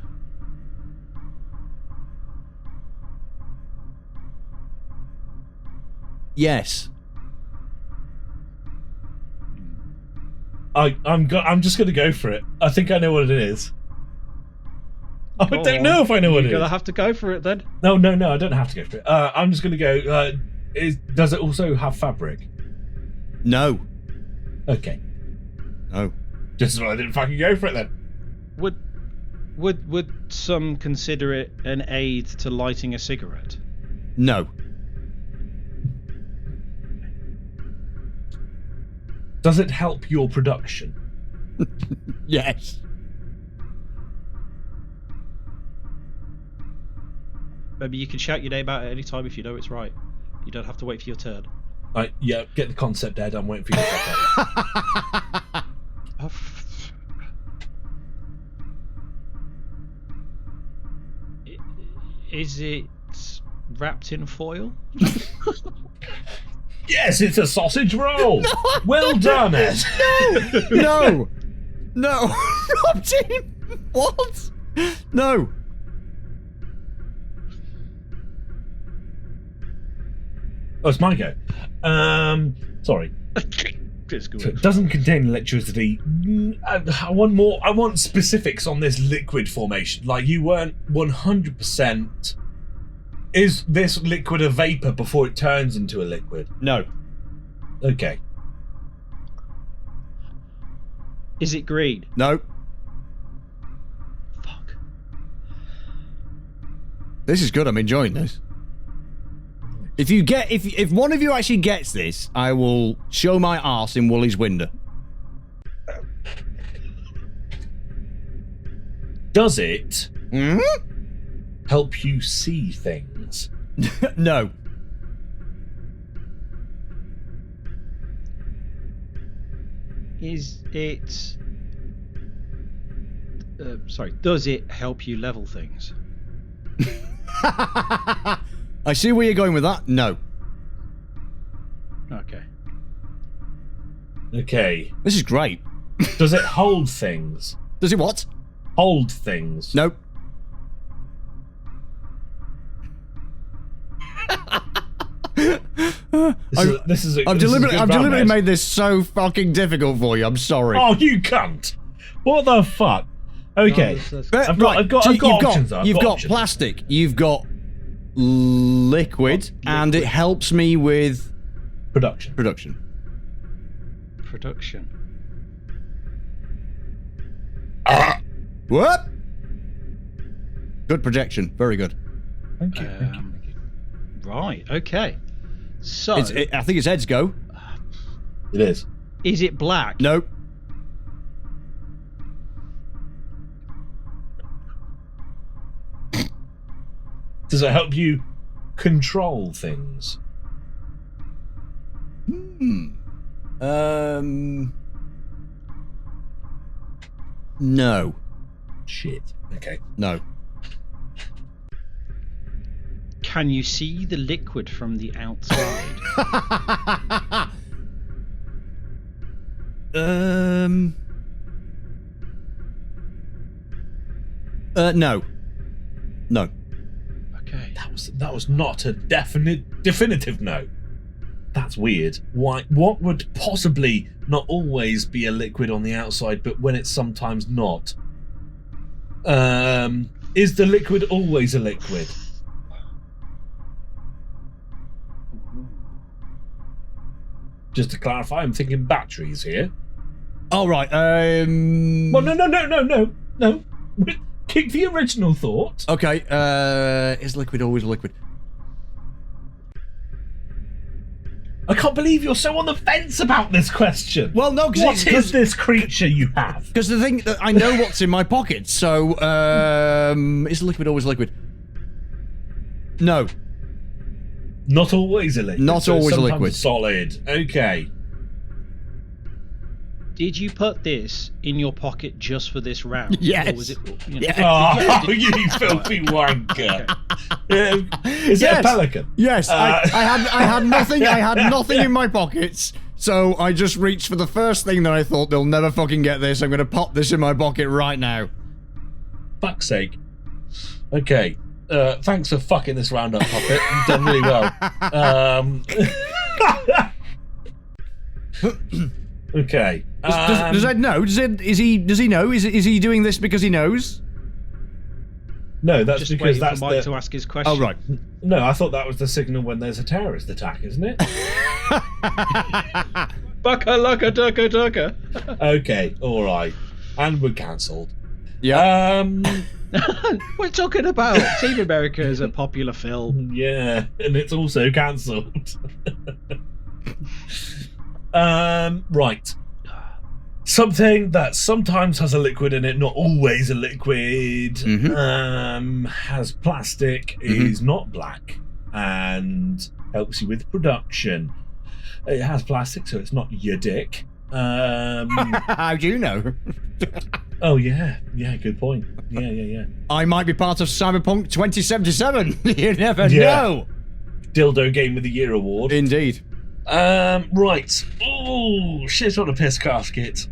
Yes. I'm just gonna go for it. I think I know what it is. I Go don't on. know if I know what it You're is. gonna have to go for it then. No, I don't have to go for it. I'm just gonna go. Does it also have fabric? No. Okay. No. Just as well I didn't fucking go for it then. Would some consider it an aid to lighting a cigarette? No. Does it help your production? Yes. Maybe you can shout your name out at any time if you know it's right. You don't have to wait for your turn. Yeah, get the concept, Ed. I'm waiting for you to fuck up. Is it wrapped in foil? Yes, it's a sausage roll. Well done, Ed. No. No. Robin. What? No. Oh, it's my go. Sorry. It's good. So it doesn't contain electricity. I want more. I want specifics on this liquid formation. Like you weren't 100%. Is this liquid a vapor before it turns into a liquid? No. Okay. Is it green? No. Fuck. This is good. I'm enjoying this. If one of you actually gets this, I will show my arse in Woolly's window. Does it Hmm? help you see things? No. Is it? Sorry. Does it help you level things? I see where you're going with that. No. Okay. Okay. This is great. Does it hold things? Does it what? Hold things. Nope. I've deliberately made this so fucking difficult for you. I'm sorry. Oh, you cunt! What the fuck? Okay, I've got options. You've got plastic. You've got liquid, and it helps me with production. Production. What? Good projection. Very good. Thank you. Right. Okay. So I think it's Ed's go. It is. Is it black? Nope. Does it help you control things? No. Shit. Okay. No. Can you see the liquid from the outside? No. No. Okay. That was not a definitive no. That's weird. Why? What would possibly not always be a liquid on the outside, but when it's sometimes not? Is the liquid always a liquid? Just to clarify, I'm thinking batteries here. All right. Well, no. Keep the original thought. Okay. Is liquid always a liquid? I can't believe you're so on the fence about this question. Well, no, what is this creature you have? Because the thing that I know what's in my pocket. So, is liquid always liquid? No. Not always a liquid. Not always a sometimes liquid. Solid. Okay. Did you put this in your pocket just for this round? Yes. Or was it, Oh, you filthy wanker. Is it a pelican? Yes. I had nothing. I had nothing in my pockets. So I just reached for the first thing that I thought they'll never fucking get this. I'm going to pop this in my pocket right now. Fuck's sake. Okay. Thanks for fucking this round up, Puppet. You've done really well. Okay. Does Ed know? Does he know? Is he doing this because he knows? No, that's just because waiting that's for Mike to ask his question. Oh right. No, I thought that was the signal when there's a terrorist attack, isn't it? Baka laka ducka ducka. Okay, all right, and we're cancelled. Yeah. We're talking about Team America is a popular film. Yeah, and it's also cancelled. Right. Something that sometimes has a liquid in it, not always a liquid, has plastic, is not black, and helps you with production. It has plastic, so it's not your dick. How do you know? Oh, yeah. Yeah, good point. Yeah. I might be part of Cyberpunk 2077. You never know. Dildo Game of the Year award. Indeed. Right. Oh, shit on a piss casket.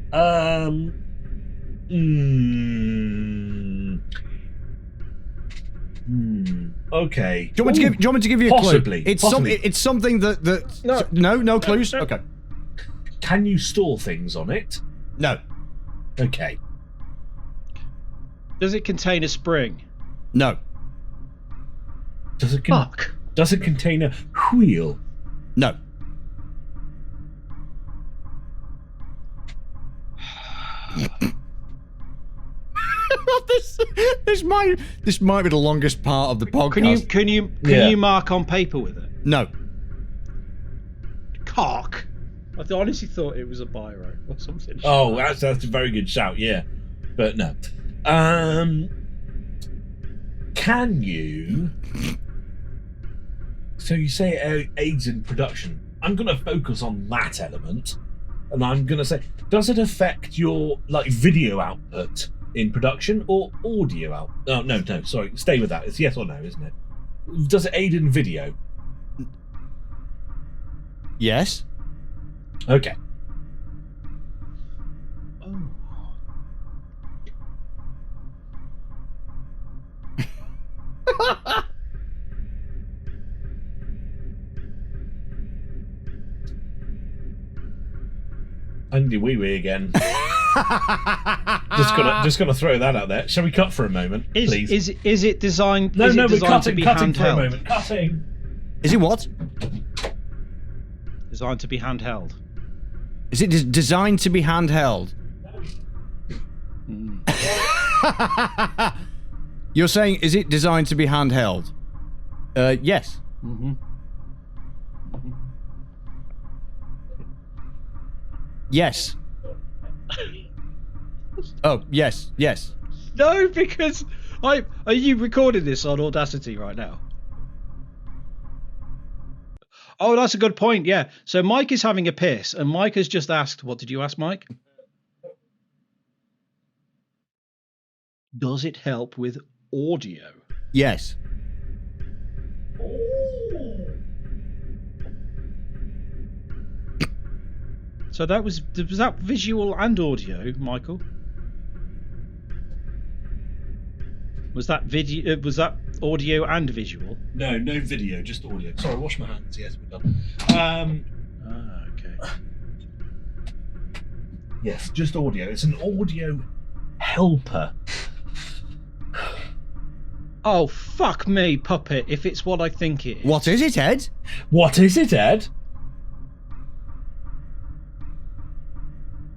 Okay. Do you want me to give you a Possibly. clue? It's something that no clues. No. Okay. Can you store things on it? No. Okay. Does it contain a spring? No. Does it contain a wheel? No. This might be the longest part of the podcast. Can you mark on paper with it? No. Cock. I honestly thought it was a biro or something. Oh, that's a very good shout. Yeah, but no. Can you? So you say it aids in production. I'm going to focus on that element, and I'm going to say, does it affect your video output in production or audio out? Oh no, sorry, stay with that. It's yes or no, isn't it? Does it aid in video? Yes. Okay. Andy wee wee again. just gonna throw that out there. Shall we cut for a moment, please? Is it designed? No, we're cutting to be for a handheld? moment. Cutting. Is it what? Designed to be handheld. Is it designed to be handheld? You're saying, is it designed to be handheld? Yes. Yes. Oh, yes. No, because are you recording this on Audacity right now? Oh, that's a good point. Yeah. So Mike is having a piss, and Mike has just asked, what did you ask, Mike? Does it help with audio? Yes. So was that visual and audio, Michael? Was that video? Was that audio and visual? No video, just audio. Sorry, wash my hands. Yes, we're done. Okay. Yes, just audio. It's an audio helper. Oh, fuck me, puppet, if it's what I think it is. What is it, Ed? What is it, Ed?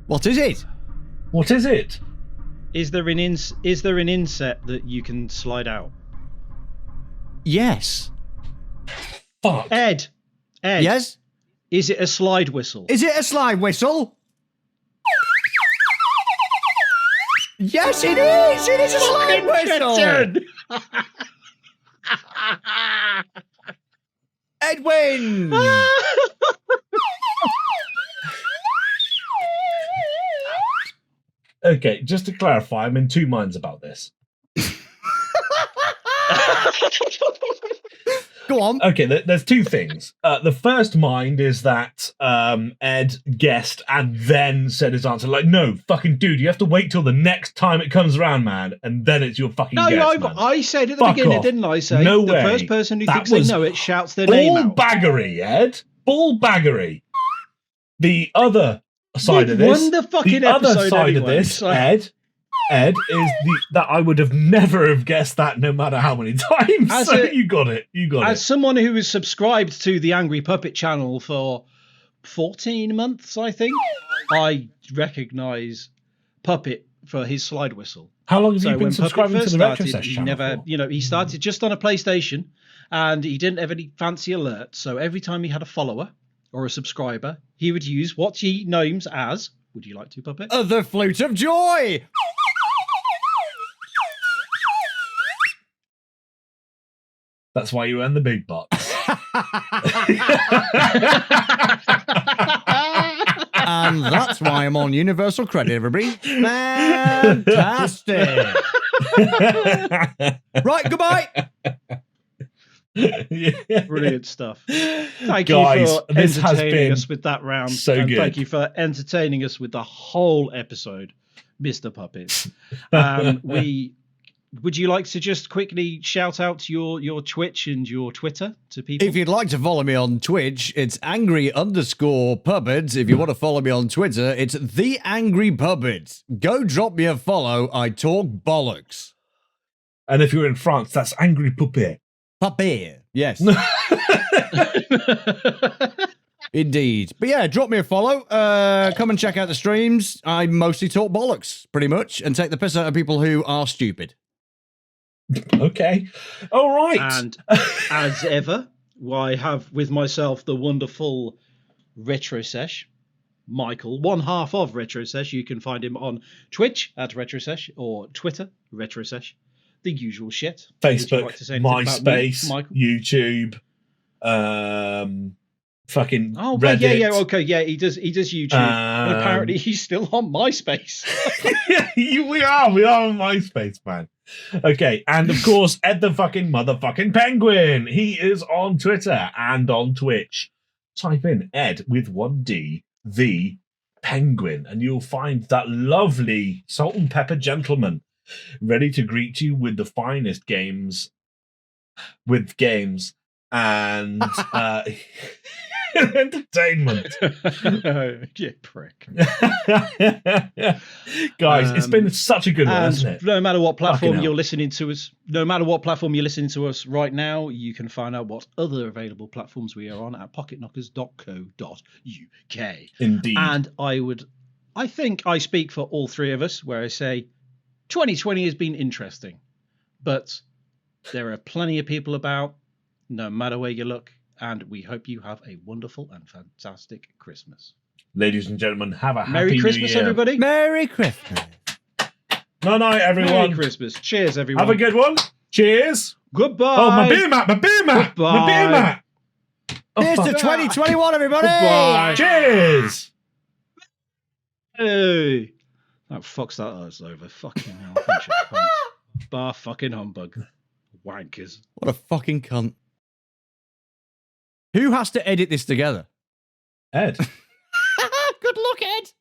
What is it? What is it? Is there an inset that you can slide out? Yes. Fuck. Ed. Yes? Is it a slide whistle? Is it a slide whistle? Yes, it is! It is a slide whistle! Edwin! Okay, just to clarify, I'm in two minds about this. Go on. Okay, there's two things. The first mind is that Ed guessed and then said his answer. Like, no, fucking dude, you have to wait till the next time it comes around, man, and then it's your fucking guess, man. I said at the Fuck beginning, off. didn't I? Say No the way. first person who That thinks they was know it shouts their name out. Bullbaggery, Ed. Bullbaggery. The other side of We've this, won the fucking the other episode side of anyway, this, so- Ed, is that I would have never have guessed that no matter how many times. You got it. As someone who is subscribed to the Angry Puppet channel for 14 months, I think, I recognise Puppet for his slide whistle. How long have you been when Puppet subscribing to first the started, Retro Sesh he channel never, for? he started just on a PlayStation, and he didn't have any fancy alerts. So every time he had a follower or a subscriber, he would use what he names as, would you like to, Puppet? The Flute of Joy! That's why you earn the big bucks. And that's why I'm on Universal Credit, everybody. Fantastic. Right, goodbye. Brilliant stuff. Thank Guys, you for this has entertaining been us with that round. so and good. Thank you for entertaining us with the whole episode, Mr. Puppet. Would you like to just quickly shout out your Twitch and your Twitter to people? If you'd like to follow me on Twitch, it's angry_puppet. If you want to follow me on Twitter, it's the Angry Puppet. Go drop me a follow. I talk bollocks. And if you're in France, that's Angry Puppet. Puppet. Yes. Indeed. But yeah, drop me a follow. Come and check out the streams. I mostly talk bollocks, pretty much, and take the piss out of people who are stupid. Okay. All right. And as ever, I have with myself the wonderful Retro Sesh, Michael, one half of Retro Sesh. You can find him on Twitch at Retro Sesh or Twitter, Retro Sesh. The usual shit. Facebook, Would you like to say anything about me, MySpace, Michael? YouTube, fucking Oh, Reddit. yeah, okay, yeah, he does YouTube. And apparently he's still on MySpace. we are on MySpace, man. Okay, and of course, Ed the fucking motherfucking Penguin. He is on Twitter and on Twitch. Type in Ed with 1D, the Penguin, and you'll find that lovely salt and pepper gentleman ready to greet you with the finest games, and entertainment. You prick. Guys, it's been such a good one, hasn't it? No matter what platform Fucking you're hell. listening to us, right now, you can find out what other available platforms we are on at pocketknockers.co.uk. Indeed. And I think I speak for all three of us where I say 2020 has been interesting, but there are plenty of people about, no matter where you look, and we hope you have a wonderful and fantastic Christmas. Ladies and gentlemen, have a Merry happy Christmas, New Year. everybody. Merry Christmas. Night, everyone. Merry Christmas. Cheers, everyone. Have a good one. Cheers. Goodbye. Oh, my beer mat. Goodbye. My beer mat. Here's to 2021, everybody. Goodbye. Cheers. Hey. That fucks that us over. Fucking hell. Bunch of cunts. Bar fucking humbug. Wankers. What a fucking cunt. Who has to edit this together? Ed. Good luck, Ed.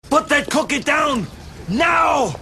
Put that cookie down now!